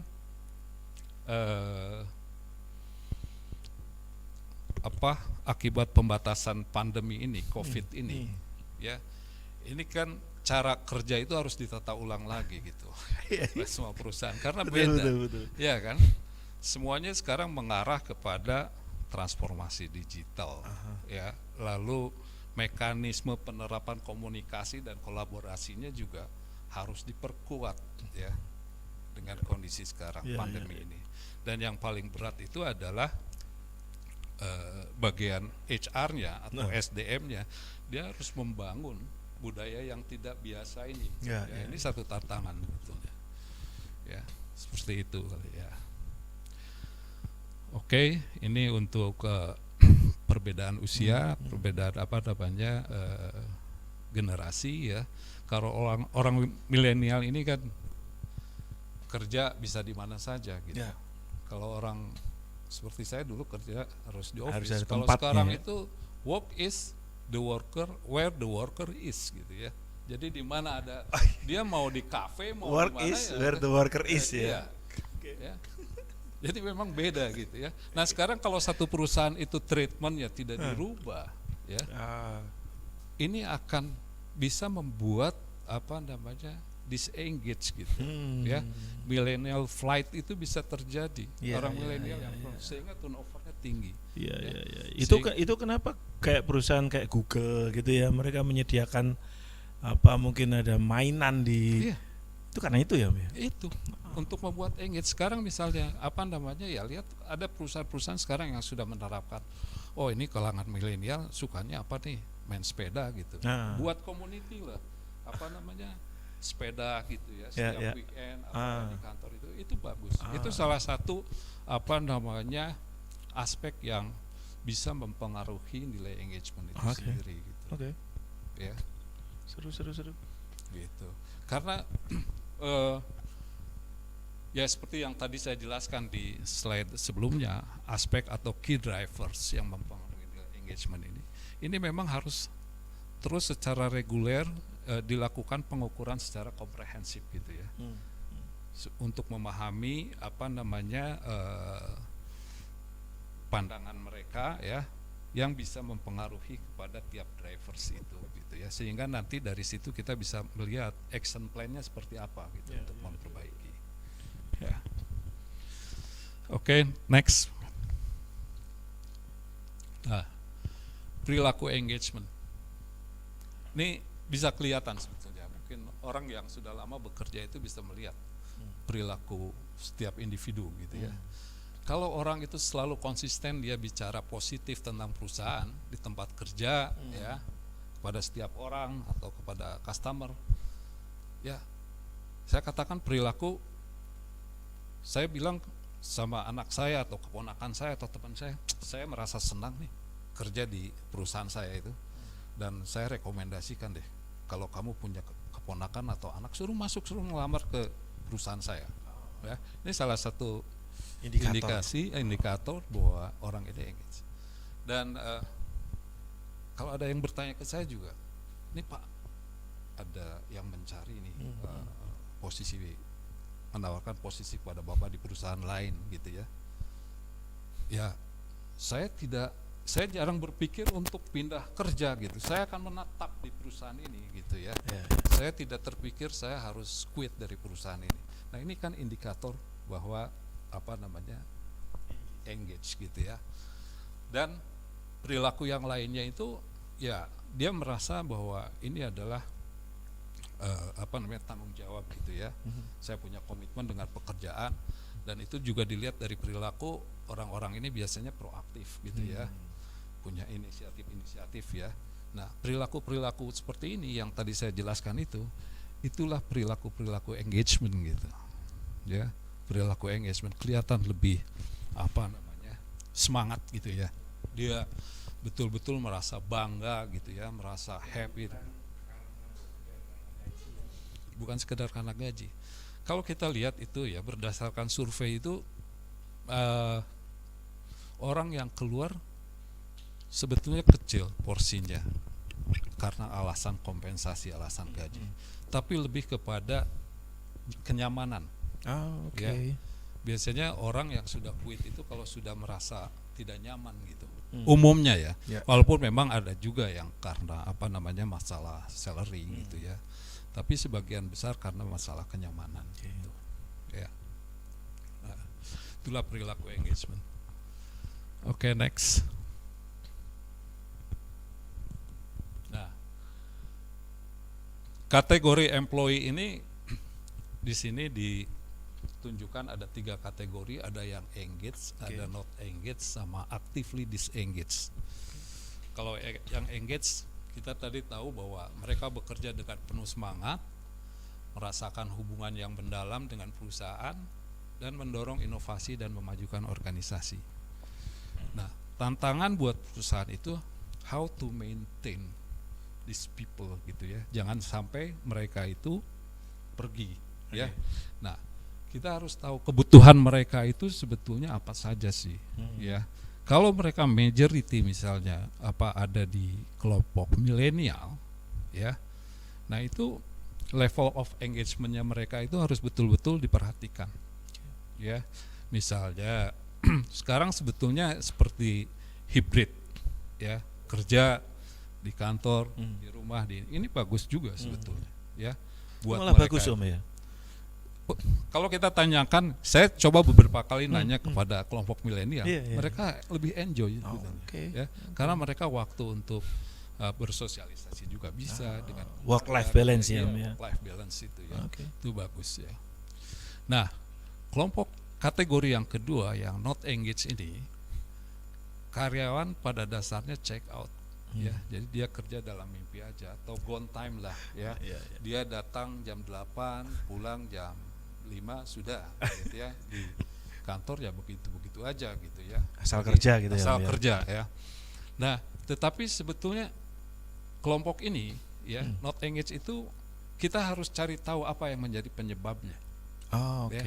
akibat pembatasan pandemi ini, COVID ini ya. Ini kan cara kerja itu harus ditata ulang lagi gitu. Oleh semua perusahaan karena beda. Betul. Ya kan? Semuanya sekarang mengarah kepada transformasi digital ya. Lalu mekanisme penerapan komunikasi dan kolaborasinya juga harus diperkuat ya dengan kondisi sekarang pandemi ini. Dan yang paling berat itu adalah bagian HR-nya atau SDM-nya, dia harus membangun budaya yang tidak biasa ini. Ini satu tantangan sebetulnya. Ya, seperti itu kali ya. Oke, ini untuk perbedaan usia, perbedaan generasi ya. Kalau orang milenial ini kan kerja bisa di mana saja gitu. Ya. Kalau orang seperti saya dulu kerja harus di Harus office. ada Kalau tempatnya, sekarang ya. itu work is the worker where the worker is gitu ya. Jadi di mana ada dia mau di kafe mau Work di mana is ya, where the worker is iya. ya. Ya. Jadi memang beda gitu ya. Nah sekarang kalau satu perusahaan itu treatmentnya tidak dirubah, ya, Ah, ini akan bisa membuat apa namanya disengage gitu, ya. Millennial flight itu bisa terjadi. Iya, Orang iya, milenial iya, yang sehingga turnovernya tinggi. Iya, Ya. iya, iya. Sehingga- Itu kenapa kayak perusahaan kayak Google gitu ya, mereka menyediakan apa mungkin ada mainan di Iya. itu karena itu ya, Om, ya? Itu untuk membuat engage. Sekarang misalnya apa namanya ya, lihat ada perusahaan-perusahaan sekarang yang sudah menerapkan, oh ini kalangan milenial sukanya apa nih, main sepeda gitu. Nah. Buat community lah, apa namanya, sepeda gitu ya, Ya, setiap ya. weekend Ah. di kantor itu bagus. Itu salah satu apa namanya aspek yang bisa mempengaruhi nilai engagement itu Oke. sendiri gitu. Oke. Ya. Seru. Gitu. Karena ya seperti yang tadi saya jelaskan di slide sebelumnya, aspek atau key drivers yang mempengaruhi engagement ini memang harus terus secara reguler dilakukan pengukuran secara komprehensif gitu ya, untuk memahami apa namanya pandangan mereka ya, yang bisa mempengaruhi kepada tiap drivers itu gitu ya, sehingga nanti dari situ kita bisa melihat action plan-nya seperti apa gitu untuk memperbaiki ya. Oke, next. Nah, perilaku engagement ini bisa kelihatan sebetulnya, mungkin orang yang sudah lama bekerja itu bisa melihat perilaku setiap individu gitu ya. Kalau orang itu selalu konsisten dia bicara positif tentang perusahaan di tempat kerja ya, kepada setiap orang atau kepada customer, ya saya katakan perilaku, saya bilang sama anak saya atau keponakan saya atau teman saya merasa senang nih kerja di perusahaan saya itu, dan saya rekomendasikan deh kalau kamu punya keponakan atau anak, suruh ngelamar ke perusahaan saya ya. Ini salah satu indikator bahwa orang ini engage. Dan kalau ada yang bertanya ke saya juga, ini Pak, ada yang mencari nih posisi, menawarkan posisi kepada Bapak di perusahaan lain gitu ya. Ya, saya jarang berpikir untuk pindah kerja gitu. Saya akan menetap di perusahaan ini gitu ya. Saya tidak terpikir saya harus quit dari perusahaan ini. Nah, ini kan indikator bahwa apa namanya engage gitu ya. Dan perilaku yang lainnya itu ya dia merasa bahwa ini adalah apa namanya tanggung jawab gitu ya. Saya punya komitmen dengan pekerjaan, dan itu juga dilihat dari perilaku orang-orang ini biasanya proaktif gitu ya, punya inisiatif ya. Nah, perilaku seperti ini yang tadi saya jelaskan itulah perilaku engagement gitu ya. Perilaku engagement kelihatan lebih apa namanya semangat gitu ya, dia betul-betul merasa bangga gitu ya, merasa happy, bukan sekedar karena gaji. Kalau kita lihat itu ya, berdasarkan survei itu orang yang keluar sebetulnya kecil porsinya karena alasan kompensasi, alasan gaji, tapi lebih kepada kenyamanan. Oke. Ya, biasanya orang yang sudah quit itu kalau sudah merasa tidak nyaman gitu, umumnya ya. Walaupun memang ada juga yang karena apa namanya masalah salary gitu ya, tapi sebagian besar karena masalah kenyamanan gitu ya. Nah, itulah perilaku engagement. Oke, next. Nah, kategori employee ini di sini ditunjukkan ada 3 kategori, ada yang engaged, ada not engaged, sama actively disengaged. Kalau yang engaged, kita tadi tahu bahwa mereka bekerja dengan penuh semangat, merasakan hubungan yang mendalam dengan perusahaan, dan mendorong inovasi dan memajukan organisasi. Nah, tantangan buat perusahaan itu how to maintain these people gitu ya. Jangan sampai mereka itu pergi ya. Nah, kita harus tahu kebutuhan mereka itu sebetulnya apa saja sih ya. Kalau mereka majority misalnya ada di kelompok milenial ya. Nah, itu level of engagementnya mereka itu harus betul-betul diperhatikan ya. Misalnya sekarang sebetulnya seperti hybrid ya, kerja di kantor, di rumah, ini bagus juga sebetulnya ya buat Malah mereka. bagus Om ya. Kalau kita tanyakan, saya coba beberapa kali nanya kepada kelompok milenial, mereka lebih enjoy gitu, ya, karena mereka waktu untuk bersosialisasi juga bisa dengan work life balance ya, work life balance itu ya, itu bagus ya. Nah, kelompok kategori yang kedua yang not engaged ini, karyawan pada dasarnya check out. Ya, jadi dia kerja dalam mimpi aja atau gone time lah ya. Dia datang jam 8, pulang jam 5 sudah gitu ya. Di kantor ya begitu-begitu aja gitu ya. Asal kerja gitu ya. Asal kerja ya. Nah, tetapi sebetulnya kelompok ini ya, not engaged itu kita harus cari tahu apa yang menjadi penyebabnya. Ya.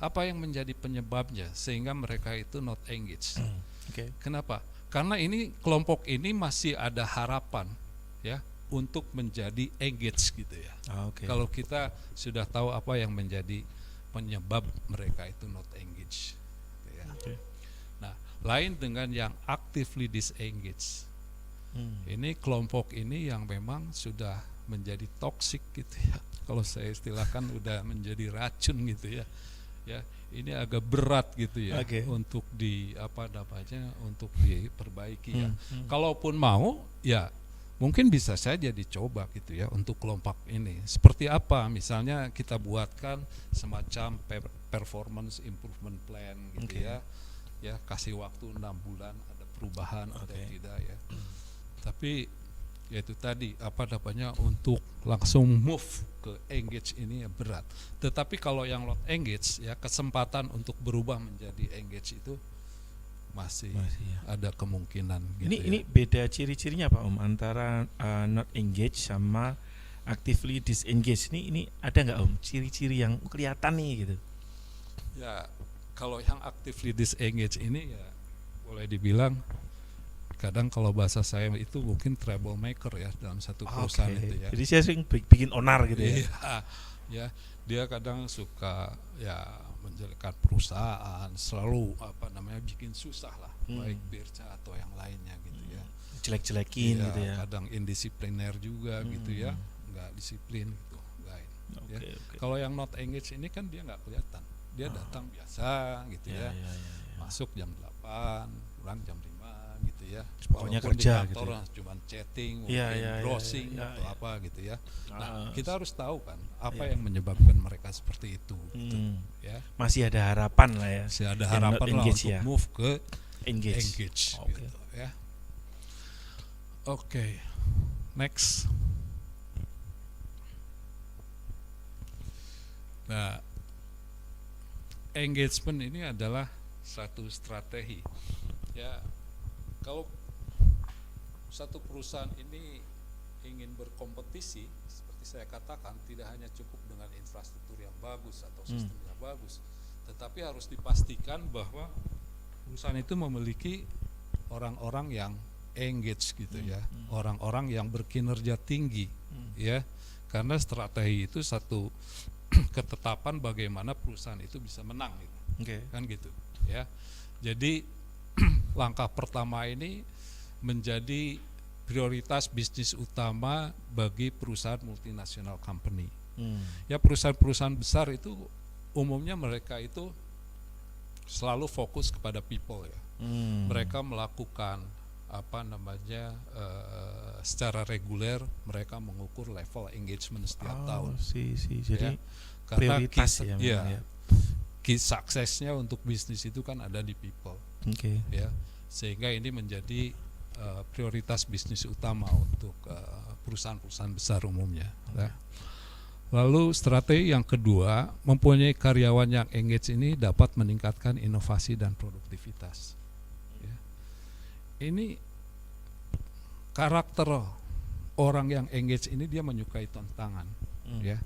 Apa yang menjadi penyebabnya sehingga mereka itu not engaged. Kenapa? Karena ini kelompok ini masih ada harapan ya untuk menjadi engage gitu ya. Kalau kita sudah tahu apa yang menjadi penyebab mereka itu not engage gitu ya. Nah, lain dengan yang actively disengage. Ini kelompok ini yang memang sudah menjadi toxic gitu ya. Kalau saya istilahkan udah menjadi racun gitu ya. Ya, ini agak berat gitu ya untuk untuk diperbaiki ya. Kalaupun mau ya mungkin bisa saja dicoba gitu ya untuk kelompok ini. Seperti apa? Misalnya kita buatkan semacam performance improvement plan gitu ya. Ya, kasih waktu 6 bulan ada perubahan atau tidak ya. Tapi yaitu tadi untuk langsung move ke engage ini ya berat. Tetapi kalau yang not engage ya kesempatan untuk berubah menjadi engage itu masih ada kemungkinan gitu. Ini beda ciri-cirinya Pak Om antara not engage sama actively disengage. Ini ada nggak Om ciri-ciri yang kelihatan nih gitu? Ya, kalau yang actively disengage ini ya boleh dibilang kadang kalau bahasa saya itu mungkin troublemaker ya dalam satu perusahaan itu ya. Jadi saya sering bikin onar gitu ya. Ya, dia kadang suka ya menjelekkan perusahaan, selalu bikin susah lah, baik Birca atau yang lainnya gitu ya. Jelek-jelekin gitu ya. Kadang indisipliner juga gitu ya, nggak disiplin gitu, lain. Kalau yang not engaged ini kan dia nggak kelihatan, dia datang biasa gitu ya. Masuk jam 8, pulang jam 5 gitu ya. Pokoknya kerja di kantor gitu. Cuman chatting, browsing atau apa gitu ya. Nah, kita harus tahu kan apa yang menyebabkan mereka seperti itu gitu, ya. Masih ada harapan lah ya. Masih ada harapan lah untuk move ke engage gitu ya. Next. Nah, engagement ini adalah satu strategi ya. Kalau satu perusahaan ini ingin berkompetisi, seperti saya katakan, tidak hanya cukup dengan infrastruktur yang bagus atau sistem yang bagus, tetapi harus dipastikan bahwa perusahaan itu memiliki orang-orang yang engage gitu ya, orang-orang yang berkinerja tinggi ya, karena strategi itu satu ketetapan bagaimana perusahaan itu bisa menang gitu. Kan gitu ya. Jadi langkah pertama ini menjadi prioritas bisnis utama bagi perusahaan multinasional company. Ya, perusahaan-perusahaan besar itu umumnya mereka itu selalu fokus kepada people ya. Mereka melakukan secara reguler mereka mengukur level engagement setiap tahun. Jadi ya, prioritas key suksesnya untuk bisnis itu kan ada di people. Ya, sehingga ini menjadi prioritas bisnis utama untuk perusahaan-perusahaan besar umumnya. Ya. Lalu strategi yang kedua, mempunyai karyawan yang engage ini dapat meningkatkan inovasi dan produktivitas. Ya. Ini karakter orang yang engage ini dia menyukai tantangan, ya.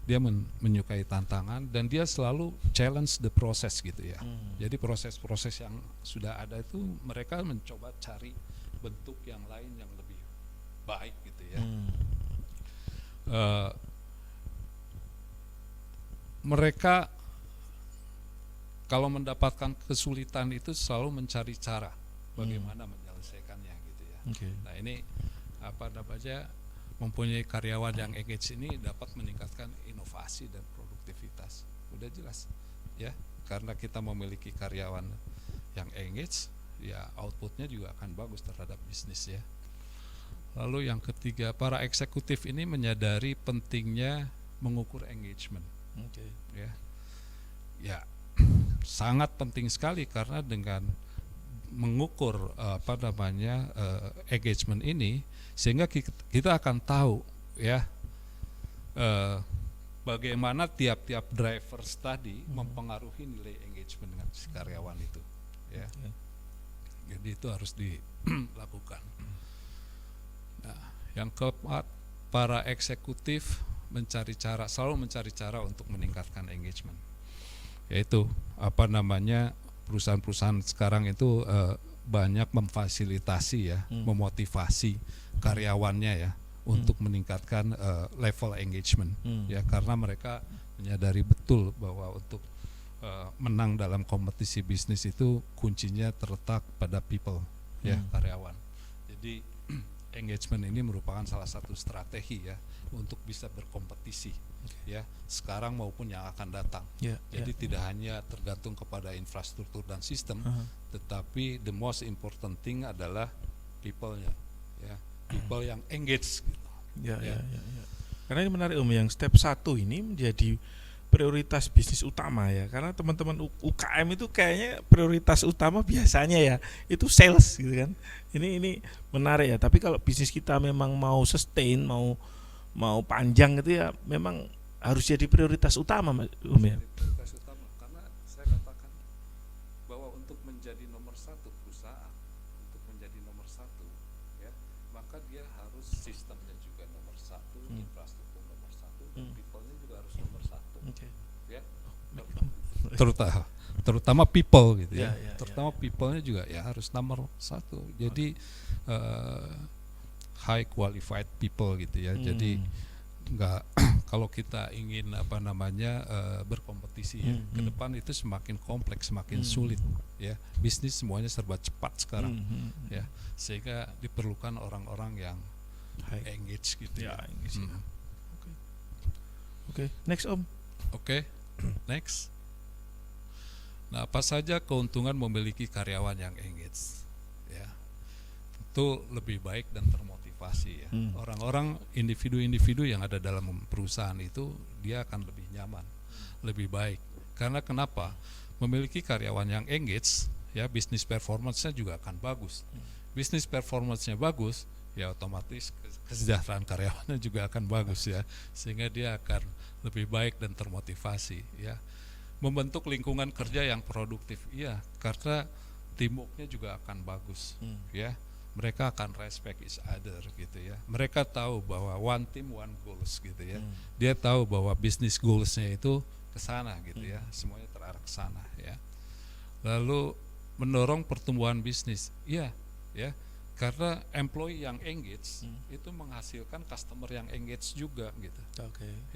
Dia menyukai tantangan dan dia selalu challenge the process gitu ya. Jadi proses-proses yang sudah ada itu mereka mencoba cari bentuk yang lain yang lebih baik gitu ya. Mereka kalau mendapatkan kesulitan itu selalu mencari cara bagaimana menyelesaikannya gitu ya. Nah ini apa namanya, mempunyai karyawan yang engage ini dapat meningkatkan inovasi dan produktivitas. Udah jelas ya, karena kita memiliki karyawan yang engage, ya outputnya juga akan bagus terhadap bisnis ya. Lalu yang ketiga, para eksekutif ini menyadari pentingnya mengukur engagement. Ya sangat penting sekali, karena dengan mengukur engagement ini, sehingga kita akan tahu ya bagaimana tiap-tiap drivers tadi mempengaruhi nilai engagement dengan si karyawan itu ya. Jadi itu harus dilakukan. Nah, yang keempat, para eksekutif selalu mencari cara untuk meningkatkan engagement, yaitu perusahaan-perusahaan sekarang itu banyak memfasilitasi ya, memotivasi karyawannya ya untuk meningkatkan level engagement ya, karena mereka menyadari betul bahwa untuk menang dalam kompetisi bisnis itu kuncinya terletak pada people ya, karyawan. Jadi engagement ini merupakan salah satu strategi ya untuk bisa berkompetisi ya, sekarang maupun yang akan datang. Jadi tidak hanya tergantung kepada infrastruktur dan sistem, tetapi the most important thing adalah people-nya ya, people yang engage gitu. Karena ini menarik Om, yang step 1 ini menjadi prioritas bisnis utama ya, karena teman-teman UKM itu kayaknya prioritas utama biasanya ya itu sales gitu kan. Ini menarik ya, tapi kalau bisnis kita memang mau sustain, mau panjang gitu ya, memang harus jadi prioritas utama Om ya. Prioritas utama, karena saya katakan bahwa untuk menjadi nomor 1 perusahaan, untuk menjadi nomor 1 ya, maka dia harus sistemnya juga nomor 1, infrastruktur nomor 1, people-nya juga harus nomor 1 ya. Terutama people gitu ya, terutama people-nya juga ya harus nomor 1. Jadi high qualified people gitu ya. Jadi enggak kalau kita ingin berkompetisi ya, ke depan itu semakin kompleks, semakin sulit ya. Bisnis semuanya serba cepat sekarang ya, sehingga diperlukan orang-orang yang engage gitu ya. Oke, next Om. Oke, next. Nah, apa saja keuntungan memiliki karyawan yang engage ya? Itu lebih baik dan termotivasi ya. Orang-orang, individu-individu yang ada dalam perusahaan itu dia akan lebih nyaman, lebih baik. Karena kenapa? Memiliki karyawan yang engage ya, bisnis performance-nya juga akan bagus. Bisnis performance-nya bagus, ya otomatis kesejahteraan karyawannya juga akan bagus ya, sehingga dia akan lebih baik dan termotivasi ya. Membentuk lingkungan kerja yang produktif, iya, karena teamwork-nya juga akan bagus ya. Mereka akan respect each other gitu ya. Mereka tahu bahwa one team one goals gitu ya. Dia tahu bahwa business goals-nya itu ke sana gitu ya. Semuanya terarah ke sana ya. Lalu mendorong pertumbuhan bisnis. Iya, ya. Karena employee yang engage itu menghasilkan customer yang engage juga gitu.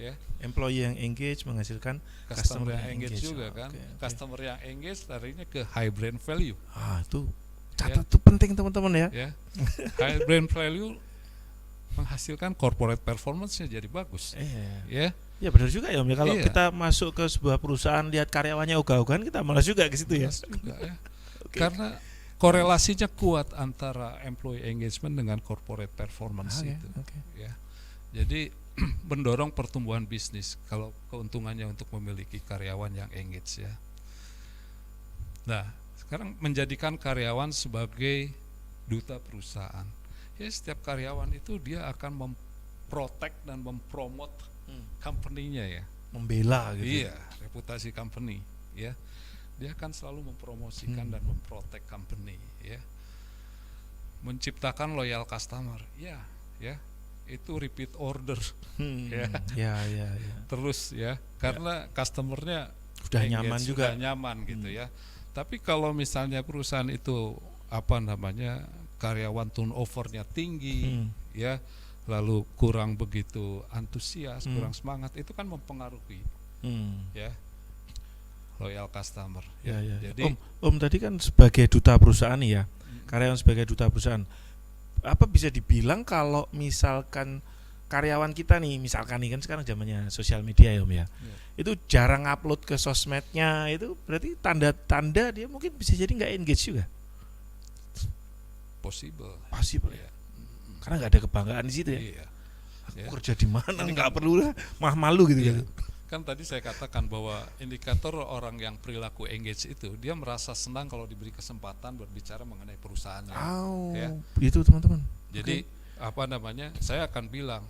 Ya. Employee yang engage menghasilkan Customer yang engage juga kan. Customer yang engage larinya ke high brand value. Itu catat tuh penting teman-teman ya. High brand value menghasilkan corporate performance-nya jadi bagus. Ya. Ya benar juga ya Om ya, kalau kita masuk ke sebuah perusahaan lihat karyawannya ogah-ogahan, kita malas juga ke situ ya. Ya. Karena korelasinya kuat antara employee engagement dengan corporate performance itu. Ya. Jadi mendorong pertumbuhan bisnis kalau keuntungannya untuk memiliki karyawan yang engage ya. Nah, sekarang menjadikan karyawan sebagai duta perusahaan. Ya, setiap karyawan itu dia akan memprotek dan mempromot company-nya ya. Membela gitu. Iya, reputasi company ya. Dia akan selalu mempromosikan dan memprotek company ya. Menciptakan loyal customer. Ya, itu repeat order Ya, ya. terus ya, karena customernya Sudah engage, nyaman juga. sudah nyaman gitu ya. Tapi kalau misalnya perusahaan itu apa namanya, karyawan turnovernya tinggi ya, lalu kurang begitu antusias, kurang semangat, itu kan mempengaruhi ya loyal customer ya. Jadi Om tadi kan sebagai duta perusahaan nih ya, karyawan sebagai duta perusahaan, apa bisa dibilang kalau misalkan karyawan kita nih, misalkan nih kan sekarang zamannya sosial media ya Om ya, itu jarang upload ke sosmednya, itu berarti tanda-tanda dia mungkin bisa jadi nggak engage juga. possible Ya. ya. Karena nggak ada kebanggaan di situ ya. Iya. Ya. Aku kerja di mana nggak perlu lah, malu gitu Iya. kan. Kan tadi saya katakan bahwa indikator orang yang perilaku engage itu, dia merasa senang kalau diberi kesempatan berbicara mengenai perusahaannya. Ya. Itu teman-teman. Jadi apa namanya, saya akan bilang,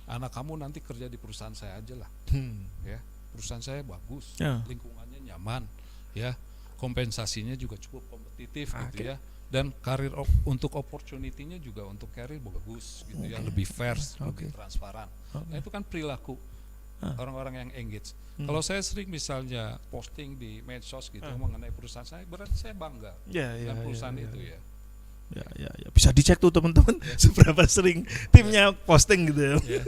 anak kamu nanti kerja di perusahaan saya aja lah, ya, perusahaan saya bagus, Ya. lingkungannya nyaman, ya, kompensasinya juga cukup kompetitif gitu ya, dan karir untuk opportunity-nya juga untuk karir bagus gitu ya, lebih fair, lebih transparan. Nah itu kan perilaku orang-orang yang engage. Kalau saya sering misalnya posting di medsos gitu mengenai perusahaan saya, berarti saya bangga dengan perusahaan itu ya. Ya. Bisa dicek tuh teman-teman seberapa sering timnya posting gitu ya. Ya,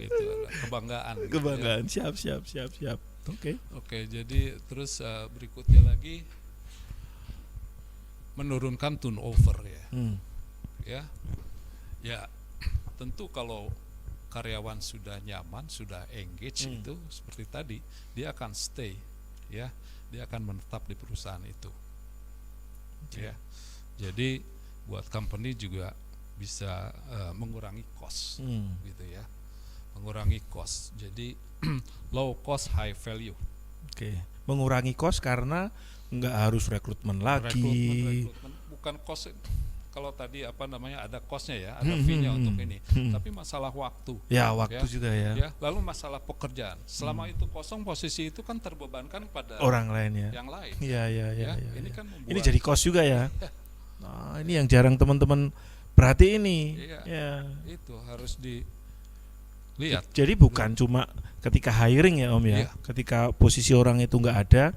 gitu, kebanggaan. Gitu Kebanggaan. ya. Siap. Oke, jadi terus berikutnya lagi menurunkan turnover ya. Ya, tentu kalau karyawan sudah nyaman, sudah engage itu seperti tadi, dia akan stay ya, dia akan menetap di perusahaan itu. Ya. Jadi buat company juga bisa mengurangi cost gitu ya. Mengurangi cost. Jadi low cost high value. Mengurangi cost karena nggak harus rekrutmen lagi. Rekrutmen bukan cost. Kalau tadi apa namanya, ada costnya ya, ada fee-nya untuk ini, tapi masalah waktu. Ya, waktu juga ya. Lalu masalah pekerjaan. Selama itu kosong, posisi itu kan terbebankan pada Orang lain ya. yang lain. Iya. Ini kan membuat, Ini jadi cost juga ya. Nah, ini yang jarang teman-teman perhati ini. Iya. Ya. Itu harus dilihat. Jadi bukan cuma ketika hiring ya Om ya. Iya. Ketika posisi orang itu nggak ada,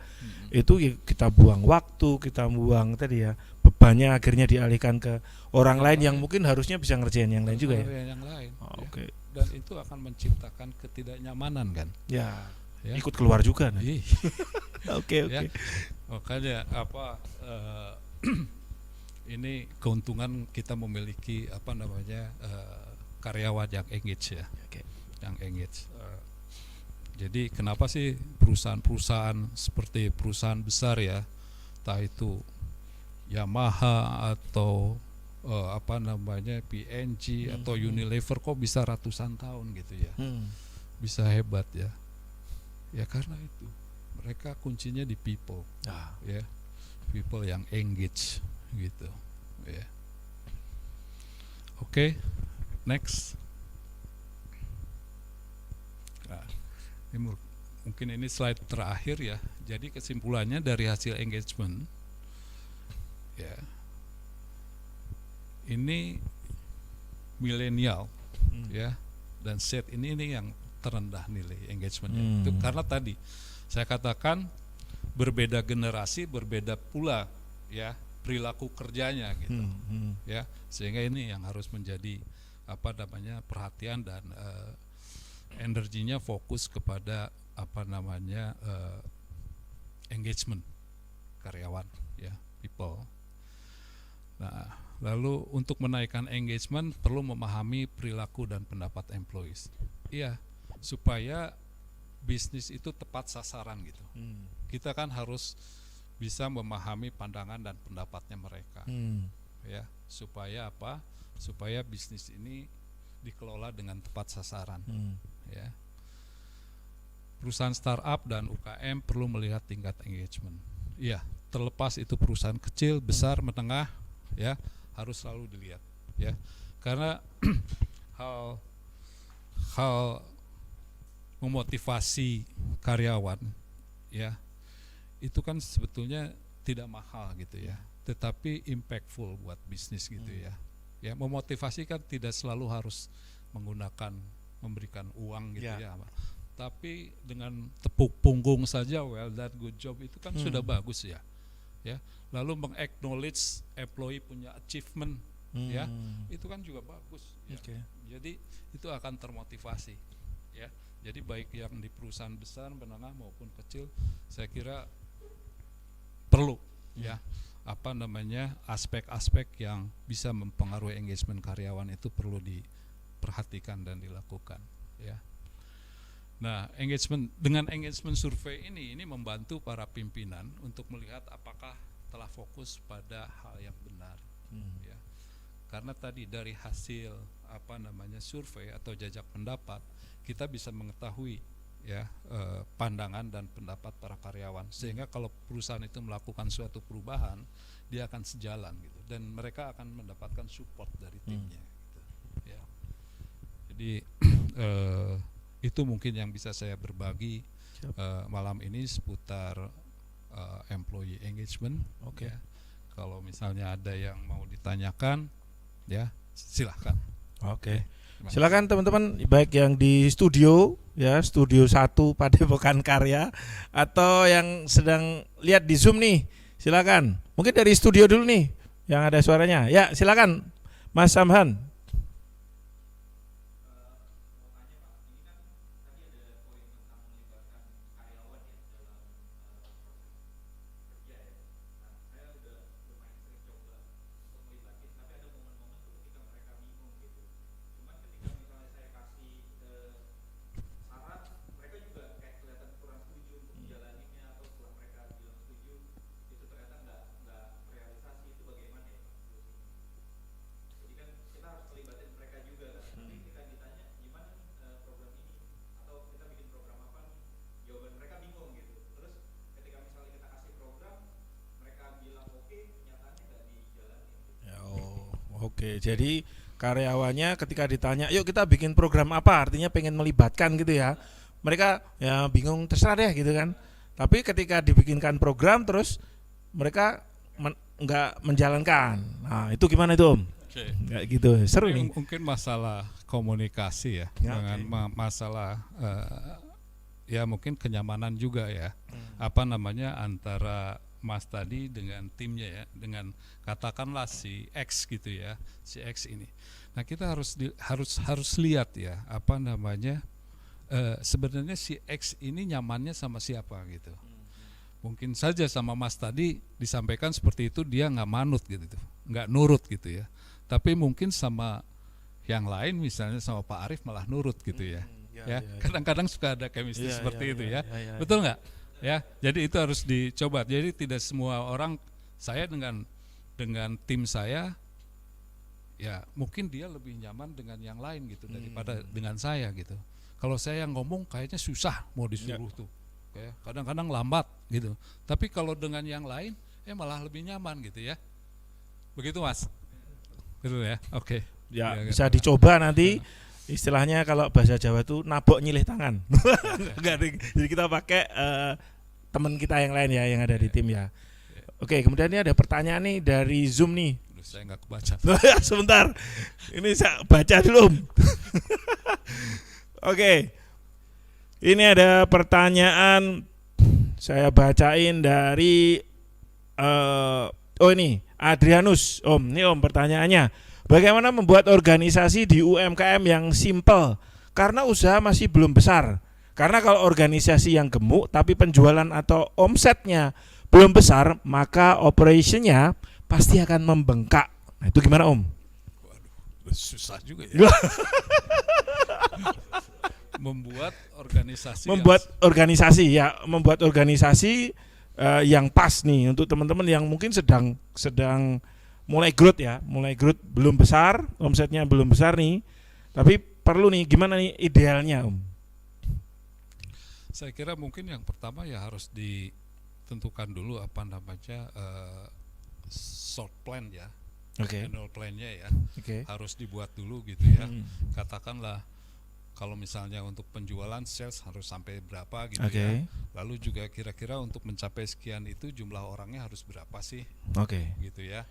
itu ya kita buang waktu, kita buang tadi ya, bebannya akhirnya dialihkan ke orang lain yang mungkin harusnya bisa ngerjain yang lain juga ya. Yang lain. Oke. Dan itu akan menciptakan ketidaknyamanan kan. Ya. Ya. Ikut keluar juga nah. Ih. Oke. Ya. Makanya ini keuntungan kita memiliki apa namanya karyawan yang engage ya. Yang engage. Jadi kenapa sih perusahaan-perusahaan seperti perusahaan besar ya, entah itu Yamaha atau apa namanya P&G atau Unilever kok bisa ratusan tahun gitu ya, bisa hebat ya. Ya karena itu mereka kuncinya di people, ya, people yang engage gitu, ya. Oke, next. Nah, mungkin ini slide terakhir ya. Jadi kesimpulannya dari hasil engagement, ya, ini milenial, ya, dan Z ini yang terendah nilai engagementnya. Itu karena tadi saya katakan berbeda generasi, berbeda pula ya perilaku kerjanya gitu, ya, sehingga ini yang harus menjadi apa namanya perhatian dan energinya fokus kepada apa namanya engagement karyawan ya, people. Nah, lalu untuk menaikkan engagement perlu memahami perilaku dan pendapat employees. Iya, supaya bisnis itu tepat sasaran gitu. Kita kan harus bisa memahami pandangan dan pendapatnya mereka. Ya, supaya apa? Supaya bisnis ini dikelola dengan tepat sasaran. Ya. Perusahaan startup dan UKM perlu melihat tingkat engagement. Iya, terlepas itu perusahaan kecil, besar, menengah, ya, harus selalu dilihat, ya. Karena hal memotivasi karyawan, ya, itu kan sebetulnya tidak mahal gitu ya, tetapi impactful buat bisnis gitu ya. Ya, memotivasi kan tidak selalu harus menggunakan memberikan uang gitu Ya. ya. Tapi dengan tepuk punggung saja, well that good job itu kan sudah bagus ya. Ya. Lalu meng-acknowledge employee punya achievement ya. Itu kan juga bagus ya. Oke. Jadi itu akan termotivasi ya. Jadi baik yang di perusahaan besar, menengah maupun kecil, saya kira perlu ya aspek-aspek yang bisa mempengaruhi engagement karyawan itu perlu diperhatikan dan dilakukan ya. Nah, dengan engagement survei ini membantu para pimpinan untuk melihat apakah telah fokus pada hal yang benar ya. Karena tadi dari hasil survei atau jajak pendapat kita bisa mengetahui ya pandangan dan pendapat para karyawan, sehingga kalau perusahaan itu melakukan suatu perubahan dia akan sejalan gitu, dan mereka akan mendapatkan support dari timnya gitu, ya. Jadi itu mungkin yang bisa saya berbagi malam ini seputar employee engagement. Oke. Ya. Kalau misalnya ada yang mau ditanyakan ya silahkan. Oke. Silakan teman-teman, baik yang di studio ya, studio 1 Padepokan Karya, atau yang sedang lihat di Zoom nih, silakan. Mungkin dari studio dulu nih yang ada suaranya. Ya, silakan Mas Samhan. Oke, jadi karyawannya ketika ditanya, yuk kita bikin program apa, artinya pengen melibatkan gitu ya. Mereka ya bingung, terserah deh gitu kan. Tapi ketika dibikinkan program terus mereka nggak menjalankan. Nah itu gimana itu Om? Oke. Kayak gitu, seru nih. Mungkin masalah komunikasi ya, Ya, dengan oke. masalah ya mungkin kenyamanan juga ya. Antara Mas tadi dengan timnya ya, dengan katakanlah si X gitu ya, si X ini. Nah kita harus lihat ya, sebenarnya si X ini nyamannya sama siapa gitu. Mungkin saja sama Mas tadi disampaikan seperti itu dia nggak manut gitu, nggak nurut gitu ya. Tapi mungkin sama yang lain, misalnya sama Pak Arief malah nurut gitu ya. Ya, kadang-kadang suka ada chemistry seperti itu ya. Betul nggak? Ya, jadi itu harus dicoba. Jadi tidak semua orang, saya dengan tim saya, ya mungkin dia lebih nyaman dengan yang lain gitu daripada dengan saya gitu. Kalau saya yang ngomong kayaknya susah mau disuruh tuh, ya, kadang-kadang lambat gitu. Tapi kalau dengan yang lain, malah lebih nyaman gitu ya. Begitu Mas, gitu ya. Oke. Ya, bisa dicoba nanti. Istilahnya kalau bahasa Jawa tuh nabok nyilih tangan. Jadi kita pakai teman kita yang lain ya, yang ada di tim ya. Oke, kemudian ini ada pertanyaan nih dari Zoom nih. Saya nggak kebaca. Sebentar, ini saya baca dulu. Oke, ini ada pertanyaan, saya bacain dari ini Adrianus. Om, ini Om pertanyaannya, bagaimana membuat organisasi di UMKM yang simple karena usaha masih belum besar? Karena kalau organisasi yang gemuk tapi penjualan atau omsetnya belum besar, maka operationnya pasti akan membengkak. Nah, itu gimana Om? Waduh, susah juga ya. Membuat organisasi yang pas nih untuk teman-teman yang mungkin sedang mulai growth ya, belum besar, omsetnya belum besar nih, tapi perlu nih, gimana nih idealnya Om? Saya kira mungkin yang pertama ya harus ditentukan dulu short plan ya, annual plan-nya ya, harus dibuat dulu gitu ya. Katakanlah kalau misalnya untuk penjualan sales harus sampai berapa gitu ya. Lalu juga kira-kira untuk mencapai sekian itu jumlah orangnya harus berapa sih? Gitu ya.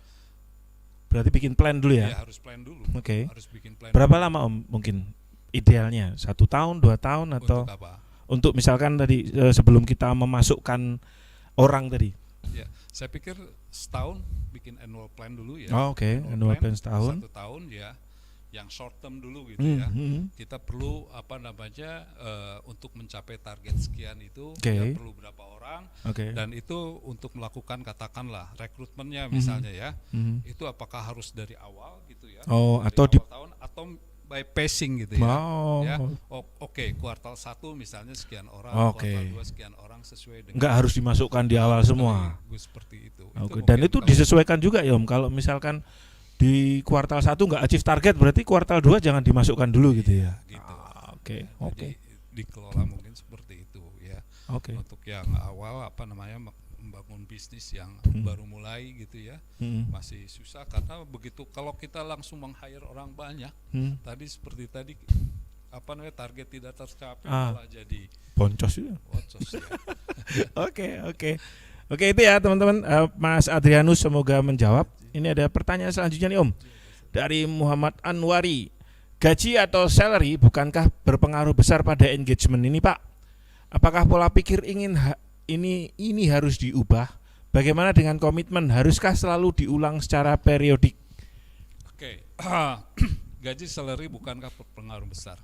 Berarti bikin plan dulu Ya ya. harus plan dulu. Oke. Harus bikin plan. Berapa dulu. lama Om mungkin idealnya? 1 tahun, 2 tahun atau Untuk apa? untuk misalkan tadi sebelum kita memasukkan orang tadi? Ya, saya pikir setahun bikin annual plan dulu ya. Oh, oke. Annual plan setahun. 1 tahun ya. Yang short term dulu gitu ya. Hmm. Kita perlu untuk mencapai target sekian itu Oke. ya perlu berapa orang Oke. dan itu untuk melakukan katakanlah rekrutmennya misalnya ya. Mhm. Itu apakah harus dari awal gitu ya. Oh, dari atau awal tahun atau by passing gitu ya. Oh. Ya. Oke, kuartal 1 misalnya sekian orang, Oke. kuartal 2 sekian orang sesuai dengan Enggak harus dimasukkan di awal semua. seperti itu. Oke. Itu Dan mungkin itu kalau- disesuaikan juga ya Om. Kalau misalkan di kuartal 1 nggak achieve target, berarti kuartal 2 jangan dimasukkan dulu gitu ya. gitu. Oke. Jadi Oke. dikelola mungkin seperti itu ya. Oke. Untuk yang awal membangun bisnis yang baru mulai gitu ya. Hmm. Masih susah karena begitu kalau kita langsung meng-hire orang banyak, Hmm. tadi seperti tadi target tidak tercapai Ah. malah jadi Boncos juga. bocos ya. Oke. Oke, itu ya teman-teman. Mas Adrianus semoga menjawab. Ini ada pertanyaan selanjutnya nih Om. Dari Muhammad Anwari. Gaji atau salary bukankah berpengaruh besar pada engagement ini, Pak? Apakah pola pikir ini harus diubah? Bagaimana dengan komitmen? Haruskah selalu diulang secara periodik? Oke. Gaji salary bukankah berpengaruh besar?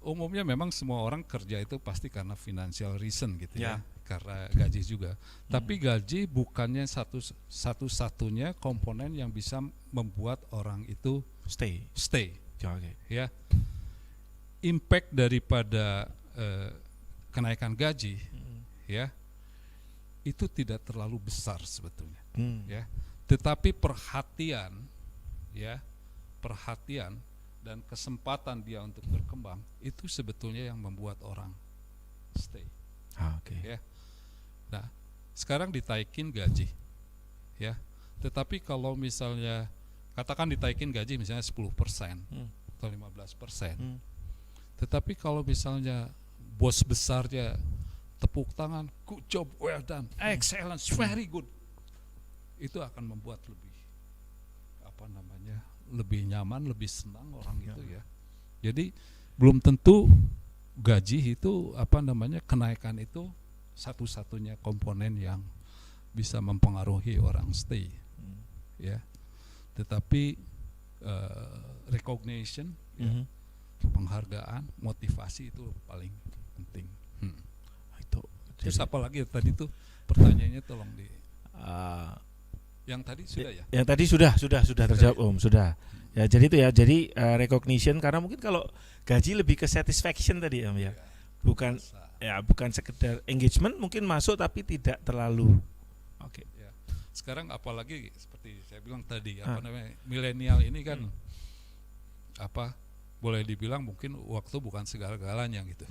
Umumnya memang semua orang kerja itu pasti karena financial reason gitu ya. Karena gaji juga. Tapi gaji bukannya satu-satunya komponen yang bisa membuat orang itu Stay. Oke. ya. Impact daripada kenaikan gaji ya itu tidak terlalu besar sebetulnya ya. Tetapi perhatian dan kesempatan dia untuk berkembang itu sebetulnya yang membuat orang stay. Oke. Ya. Nah, sekarang ditaikin gaji, ya. Tetapi kalau misalnya katakan ditaikin gaji misalnya 10% atau 15%, tetapi kalau misalnya bos besarnya tepuk tangan, good job, well done, excellent, very good, itu akan membuat lebih nyaman, lebih senang orang itu ya. Jadi belum tentu gaji itu kenaikan itu satu-satunya komponen yang bisa mempengaruhi orang stay ya. Tetapi recognition penghargaan, motivasi itu paling penting. Itu. Terus apa lagi tadi tuh pertanyaannya tolong di yang tadi sudah ya? Yang tadi sudah terjawab Om, sudah. Ya jadi itu ya. Jadi recognition karena mungkin kalau gaji lebih ke satisfaction tadi Om ya. Bukan bukan sekedar engagement mungkin masuk tapi tidak terlalu. Oke. Ya. Sekarang apalagi seperti saya bilang tadi milenial ini kan boleh dibilang mungkin waktu bukan segala-galanya gitu.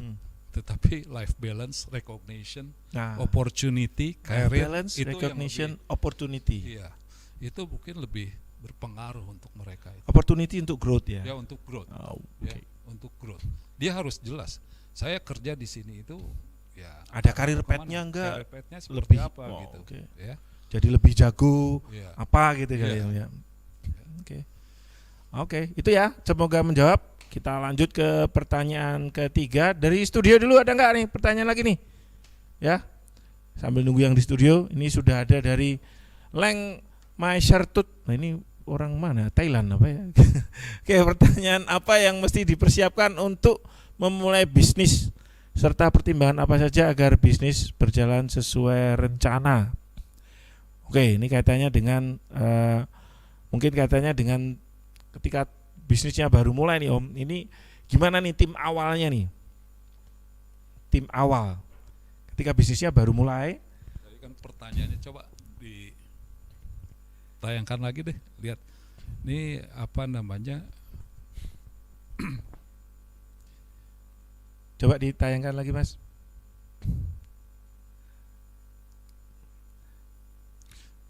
Tetapi life balance, recognition, opportunity, career, balance, itu recognition, yang lebih, opportunity. Iya, itu mungkin lebih berpengaruh untuk mereka itu. Opportunity untuk growth ya. Ya untuk growth. Okay. Untuk growth. Dia harus jelas. Saya kerja di sini itu ya. Ada karir path-nya enggak? Karir path-nya seperti Lebih apa gitu. Okay. Ya. Jadi lebih jago Ya. apa gitu kali ya. Oke, itu ya. Semoga menjawab. Kita lanjut ke pertanyaan ketiga dari studio dulu, ada nggak nih pertanyaan lagi nih? Ya, sambil nunggu yang di studio, ini sudah ada dari Leng Mai Shartut. Nah ini orang mana? Thailand apa ya? Oke, pertanyaan apa yang mesti dipersiapkan untuk memulai bisnis serta pertimbangan apa saja agar bisnis berjalan sesuai rencana? Oke, ini kaitannya dengan mungkin kaitannya dengan ketika bisnisnya baru mulai nih Om, ini gimana nih tim awalnya nih? Tim awal ketika bisnisnya baru mulai. Tadi kan pertanyaannya coba ditayangkan lagi deh, lihat. Ini Coba ditayangkan lagi Mas.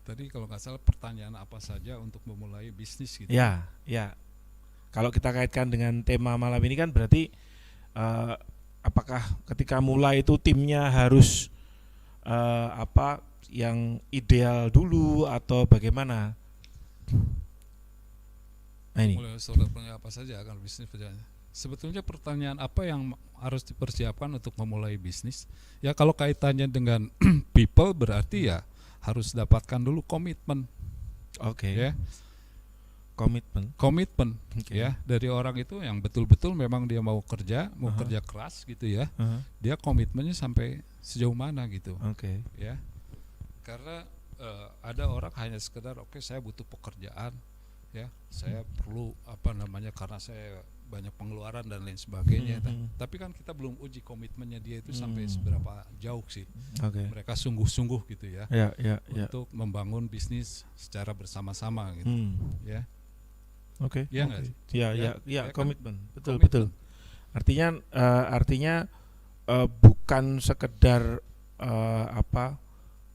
Tadi kalau nggak salah pertanyaan apa saja untuk memulai bisnis gitu. Ya. Kalau kita kaitkan dengan tema malam ini kan berarti apakah ketika mulai itu timnya harus yang ideal dulu atau bagaimana? Nah, ini. Mulai startupnya apa saja akan bisnis berjalan. Sebetulnya pertanyaan apa yang harus dipersiapkan untuk memulai bisnis? Ya kalau kaitannya dengan people berarti ya harus dapatkan dulu komitmen, Oke. ya. Komitmen. Komitmen Oke. ya dari orang itu yang betul-betul memang dia mau kerja keras gitu ya. Dia komitmennya sampai sejauh mana gitu. Oke. Ya. Karena ada orang hanya sekedar oke saya butuh pekerjaan ya, saya perlu karena saya banyak pengeluaran dan lain sebagainya. Tapi kan kita belum uji komitmennya dia itu sampai seberapa jauh sih. Oke. Mereka sungguh-sungguh gitu ya, Ya. untuk membangun bisnis secara bersama-sama gitu ya. Oke. Iya nggak oke. sih? Ya, Ya, ya, ya kan? komitmen. Betul, Komitmen. betul. Artinya bukan sekedar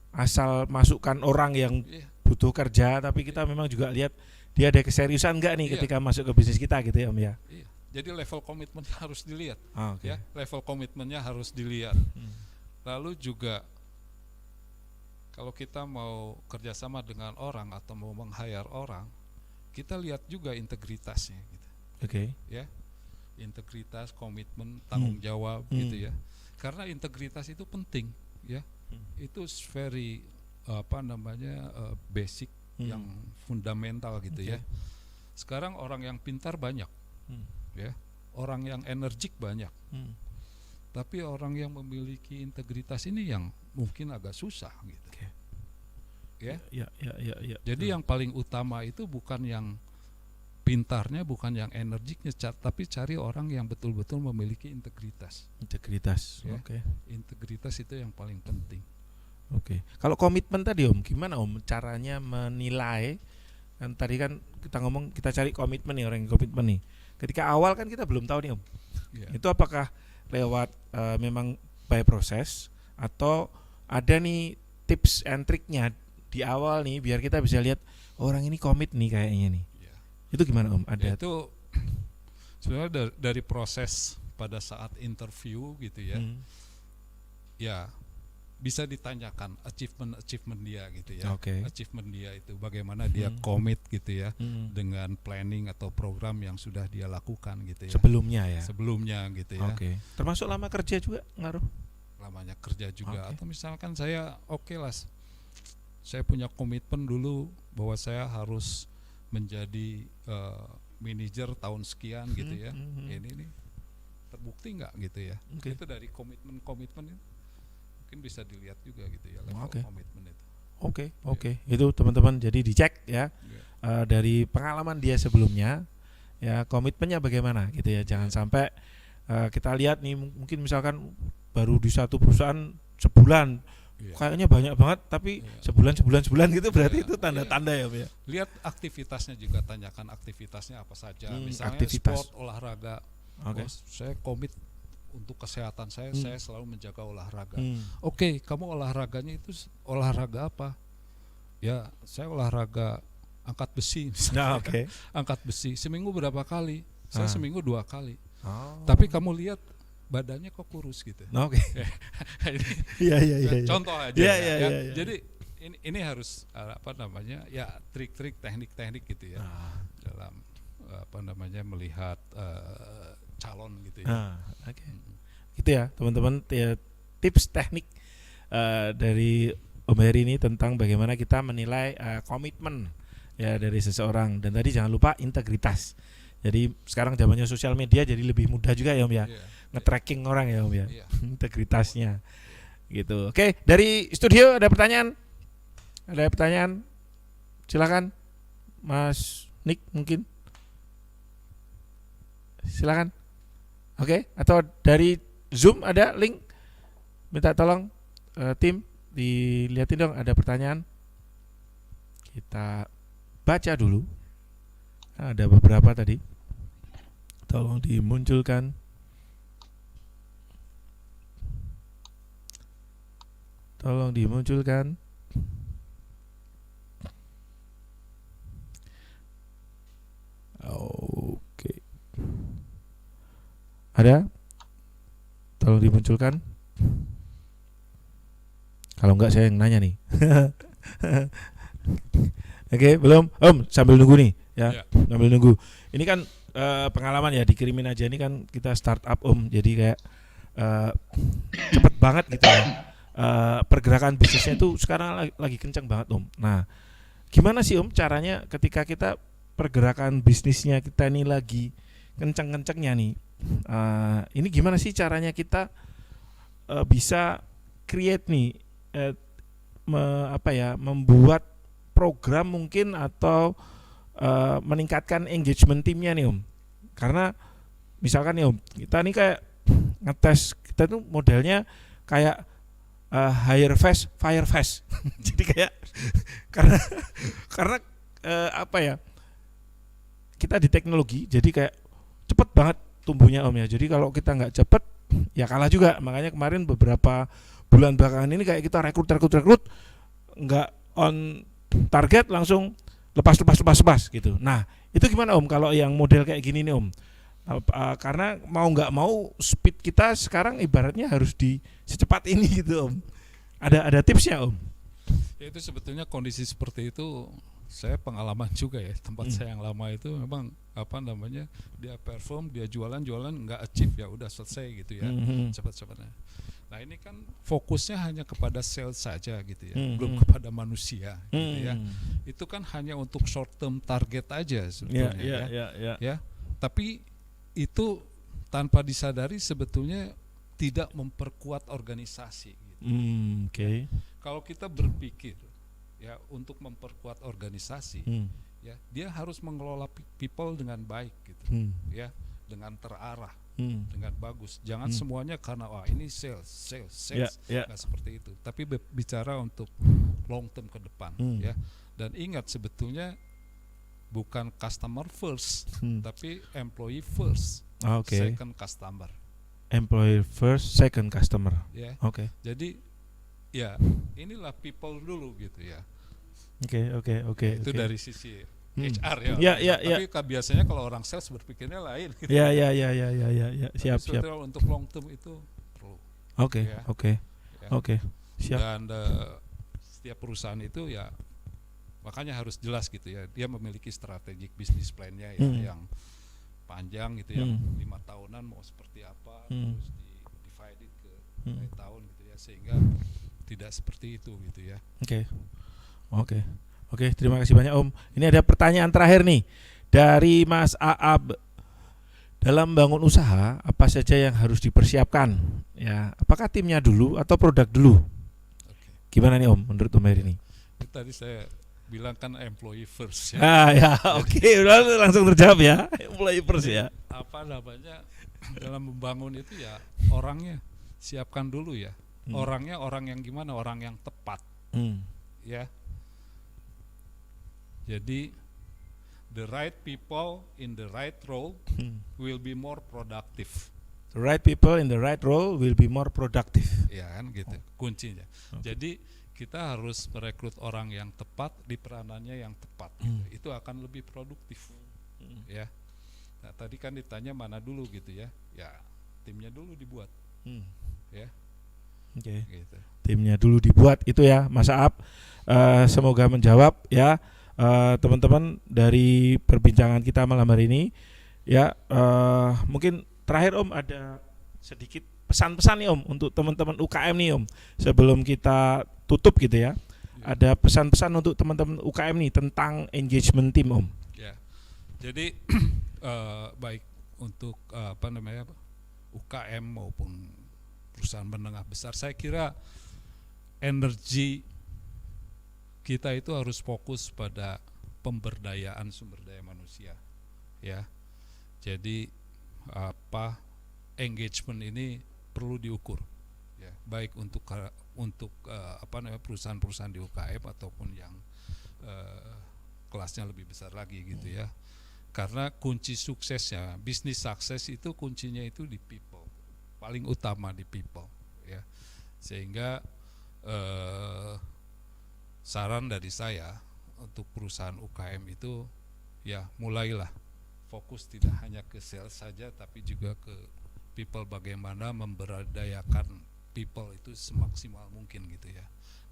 asal masukkan orang yang Iya. butuh kerja, tapi kita memang juga lihat dia ada keseriusan enggak nih Iya. ketika masuk ke bisnis kita gitu ya Om ya. Iya. Jadi level komitmennya harus dilihat Oke. ya, level komitmennya harus dilihat. Lalu juga kalau kita mau kerjasama dengan orang atau mau meng-hire orang, kita lihat juga integritasnya gitu. Oke. Ya, integritas, komitmen, tanggung jawab gitu ya. Karena integritas itu penting ya. Itu very basic yang fundamental gitu ya. Sekarang orang yang pintar banyak ya, orang yang energik banyak, tapi orang yang memiliki integritas ini yang mungkin agak susah gitu. Ya. Ya. Jadi yang paling utama itu bukan yang pintarnya, bukan yang energiknya, tapi cari orang yang betul-betul memiliki integritas. Integritas. Ya. Oke. Integritas itu yang paling penting. Oke. Kalau komitmen tadi Om, gimana Om caranya menilai? Kan tadi kan kita ngomong kita cari komitmen nih, orang yang komitmen nih. Ketika awal kan kita belum tahu nih Om. Ya. Itu apakah lewat memang by proses atau ada nih tips and triknya di awal nih biar kita bisa lihat orang ini komit nih kayaknya nih. Ya. Itu gimana Om? Ada Itu sebenarnya dari proses pada saat interview gitu ya. Ya bisa ditanyakan achievement dia gitu ya. Oke. Achievement dia itu bagaimana dia komit gitu ya dengan planning atau program yang sudah dia lakukan gitu ya. sebelumnya ya. Sebelumnya gitu ya. Oke. Termasuk lama kerja juga ngaruh. Lamanya kerja juga. Oke. Atau misalkan saya saya punya komitmen dulu bahwa saya harus menjadi manajer tahun sekian gitu ya. Ini nih terbukti nggak gitu ya. Oke. Itu dari komitmen itu mungkin bisa dilihat juga gitu ya, level Oke. komitmen itu. Oke. Itu teman-teman jadi dicek ya. Ya. Dari pengalaman dia sebelumnya ya, komitmennya bagaimana gitu ya. Jangan sampai kita lihat nih mungkin misalkan baru di satu perusahaan sebulan Iya. kayaknya banyak banget, tapi Iya. sebulan itu berarti Iya. itu tanda-tanda ya Om ya. Lihat aktivitasnya juga, tanyakan aktivitasnya apa saja. Misalnya aktivitas. sport, olahraga. Oke. Oh, saya komit untuk kesehatan saya selalu menjaga olahraga. Oke, kamu olahraganya itu olahraga apa? Ya, saya olahraga angkat besi misalnya. Nah, oke. Angkat besi seminggu berapa kali? Saya seminggu 2 kali. Oh. Tapi kamu lihat badannya kok kurus gitu. Nah, oke. Ini Iya. contoh aja. Iya, ya. iya. Jadi ini harus ya trik-trik, teknik-teknik gitu ya dalam melihat calon gitu ya. Oke. Itu ya teman-teman tips teknik dari Om Heri ini tentang bagaimana kita menilai komitmen ya dari seseorang, dan tadi jangan lupa integritas. Jadi sekarang zamannya sosial media jadi lebih mudah juga ya Om ya, Iya. nge-tracking orang ya Om ya, Iya. integritasnya gitu. Oke, dari studio ada pertanyaan? Ada pertanyaan? Silakan Mas Nick mungkin. Silakan. Oke, atau dari Zoom ada link? Minta tolong tim dilihatin dong, ada pertanyaan. Kita baca dulu. Ada beberapa tadi. Tolong dimunculkan. Tolong dimunculkan. Oke. Ada? Tolong dimunculkan. Kalau enggak saya yang nanya nih. Oke, belum? Om, sambil nunggu nih ya, Ya. sambil nunggu. Ini kan pengalaman ya, dikirimin aja ini kan kita startup Om, jadi kayak cepet banget gitu ya. Pergerakan bisnisnya itu sekarang lagi kenceng banget Om. Nah, gimana sih Om caranya ketika kita pergerakan bisnisnya kita ini lagi kenceng-kencengnya nih? Ini gimana sih caranya kita bisa create nih, membuat program mungkin atau meningkatkan engagement timnya nih Om? Karena misalkan nih Om, kita nih kayak ngetes, kita tuh modelnya kayak hire fast, fire fast. Jadi kayak karena kita di teknologi, jadi kayak cepet banget tumbuhnya Om ya. Jadi kalau kita nggak cepet, ya kalah juga. Makanya kemarin beberapa bulan belakangan ini kayak kita rekrut, nggak on target langsung lepas gitu. Nah itu gimana Om kalau yang model kayak gini nih Om? Karena mau nggak mau speed kita sekarang ibaratnya harus secepat ini gitu Om. Ada tipsnya Om? Ya, itu sebetulnya kondisi seperti itu saya pengalaman juga ya. Tempat saya yang lama itu memang dia perform, dia jualan nggak achieve, ya udah selesai gitu ya, cepat-cepatnya. Nah ini kan fokusnya hanya kepada sales saja gitu ya, belum kepada manusia gitu ya. Itu kan hanya untuk short term target aja sebetulnya ya. Tapi itu tanpa disadari sebetulnya tidak memperkuat organisasi gitu. Kalau kita berpikir ya untuk memperkuat organisasi, ya dia harus mengelola people dengan baik gitu, ya, dengan terarah, dengan bagus. Jangan semuanya karena ini sales, nggak seperti itu. Tapi bicara untuk long term ke depan, ya. Dan ingat sebetulnya bukan customer first, tapi employee first, second customer. Employee first, second customer. Ya. Jadi ya inilah people dulu gitu ya. Itu dari sisi HR ya. Tapi biasanya kalau orang sales berpikirnya lain. Gitu. Siap. Untuk long term itu perlu. Siap. Dan setiap perusahaan itu ya makanya harus jelas gitu ya. Dia memiliki strategic business plan-nya ya, yang panjang gitu ya, 5 tahunan mau seperti apa, terus di-divide ke 5 tahun gitu ya, sehingga tidak seperti itu gitu ya. Oke, terima kasih banyak Om. Ini ada pertanyaan terakhir nih dari Mas Aab. Dalam bangun usaha, apa saja yang harus dipersiapkan? Ya, apakah timnya dulu atau produk dulu? Gimana nih Om, menurut Om Heri ini? Tadi saya bilang kan employee first ya. Udah langsung terjawab ya. Employee first ya. Dalam membangun itu ya orangnya siapkan dulu ya. Orangnya orang yang gimana? Orang yang tepat. Ya. Jadi the right people in the right role will be more productive. The right people in the right role will be more productive. Ya kan gitu kuncinya. Jadi kita harus merekrut orang yang tepat di peranannya yang tepat. Gitu. Itu akan lebih produktif. Ya. Nah, tadi kan ditanya mana dulu gitu ya. Ya, timnya dulu dibuat. Ya. Gitu. Timnya dulu dibuat itu ya, Mas Aab. Semoga menjawab ya. Teman-teman dari perbincangan kita malam hari ini ya, mungkin terakhir Om ada sedikit pesan-pesan nih Om untuk teman-teman UKM nih Om sebelum kita tutup gitu ya. Ada pesan-pesan untuk teman-teman UKM nih tentang engagement team Om. Ya. Jadi baik untuk UKM maupun perusahaan menengah besar, saya kira energi kita itu harus fokus pada pemberdayaan sumber daya manusia, ya. Jadi engagement ini perlu diukur, ya, baik untuk perusahaan-perusahaan di UKM ataupun yang kelasnya lebih besar lagi gitu ya. Karena kunci suksesnya, bisnis sukses itu kuncinya itu di people, paling utama di people, ya. Sehingga saran dari saya untuk perusahaan UKM itu ya mulailah fokus tidak hanya ke sales saja tapi juga ke people, bagaimana memberdayakan people itu semaksimal mungkin gitu ya,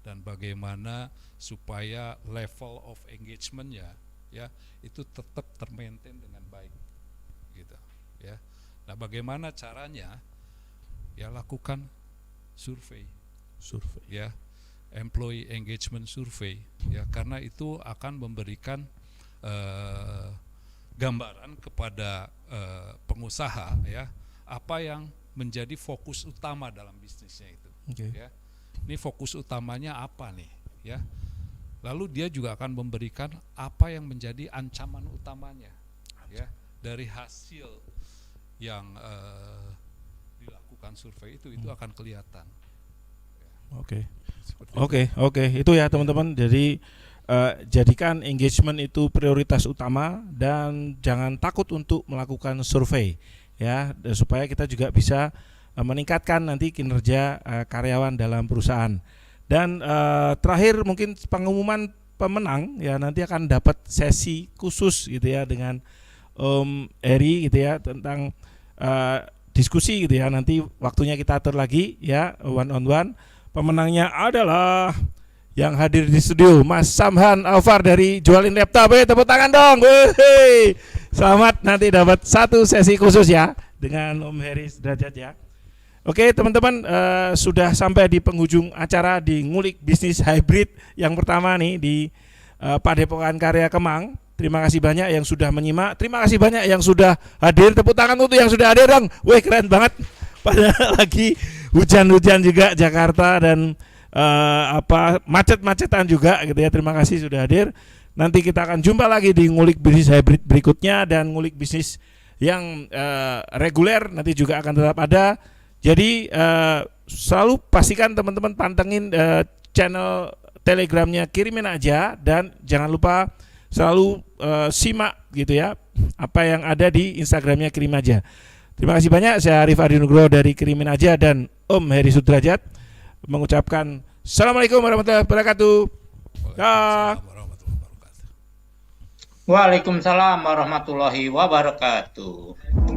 dan bagaimana supaya level of engagement-nya ya itu tetap termaintain dengan baik gitu ya. Nah, bagaimana caranya? Ya lakukan survei ya, employee engagement survey ya, karena itu akan memberikan gambaran kepada pengusaha ya apa yang menjadi fokus utama dalam bisnisnya itu. Ya. Ini fokus utamanya apa nih ya. Lalu dia juga akan memberikan apa yang menjadi ancaman utamanya ya dari hasil yang dilakukan survei itu akan kelihatan. Oke, itu ya teman-teman. Jadi jadikan engagement itu prioritas utama dan jangan takut untuk melakukan survei ya, supaya kita juga bisa meningkatkan nanti kinerja karyawan dalam perusahaan. Dan terakhir mungkin pengumuman pemenang ya, nanti akan dapat sesi khusus gitu ya dengan Om Heri gitu ya tentang diskusi gitu ya. Nanti waktunya kita atur lagi ya, one on one. Pemenangnya adalah yang hadir di studio Mas Samhan Alvar dari Jualin Laptop. Tepuk tangan dong. Selamat, nanti dapat satu sesi khusus ya dengan Om Heri Sudrajat ya. Oke teman-teman, sudah sampai di penghujung acara di Ngulik Bisnis Hybrid yang pertama nih di Padepokan Karya Kemang. Terima kasih banyak yang sudah menyimak. Terima kasih banyak yang sudah hadir. Tepuk tangan untuk yang sudah hadir dong. Wih, keren banget. Padahal lagi hujan-hujan juga Jakarta dan macet-macetan juga gitu ya. Terima kasih sudah hadir. Nanti kita akan jumpa lagi di Ngulik Bisnis Hybrid berikutnya, dan ngulik bisnis yang reguler nanti juga akan tetap ada. Jadi selalu pastikan teman-teman pantengin channel Telegramnya Kirimin Aja, dan jangan lupa selalu simak gitu ya apa yang ada di Instagramnya Kirim Aja. Terima kasih banyak. Saya Arif Adi Nugroho dari Kirimin Aja dan Om Heri Sudrajat mengucapkan Assalamualaikum warahmatullahi wabarakatuh. Waalaikumsalam warahmatullahi wabarakatuh.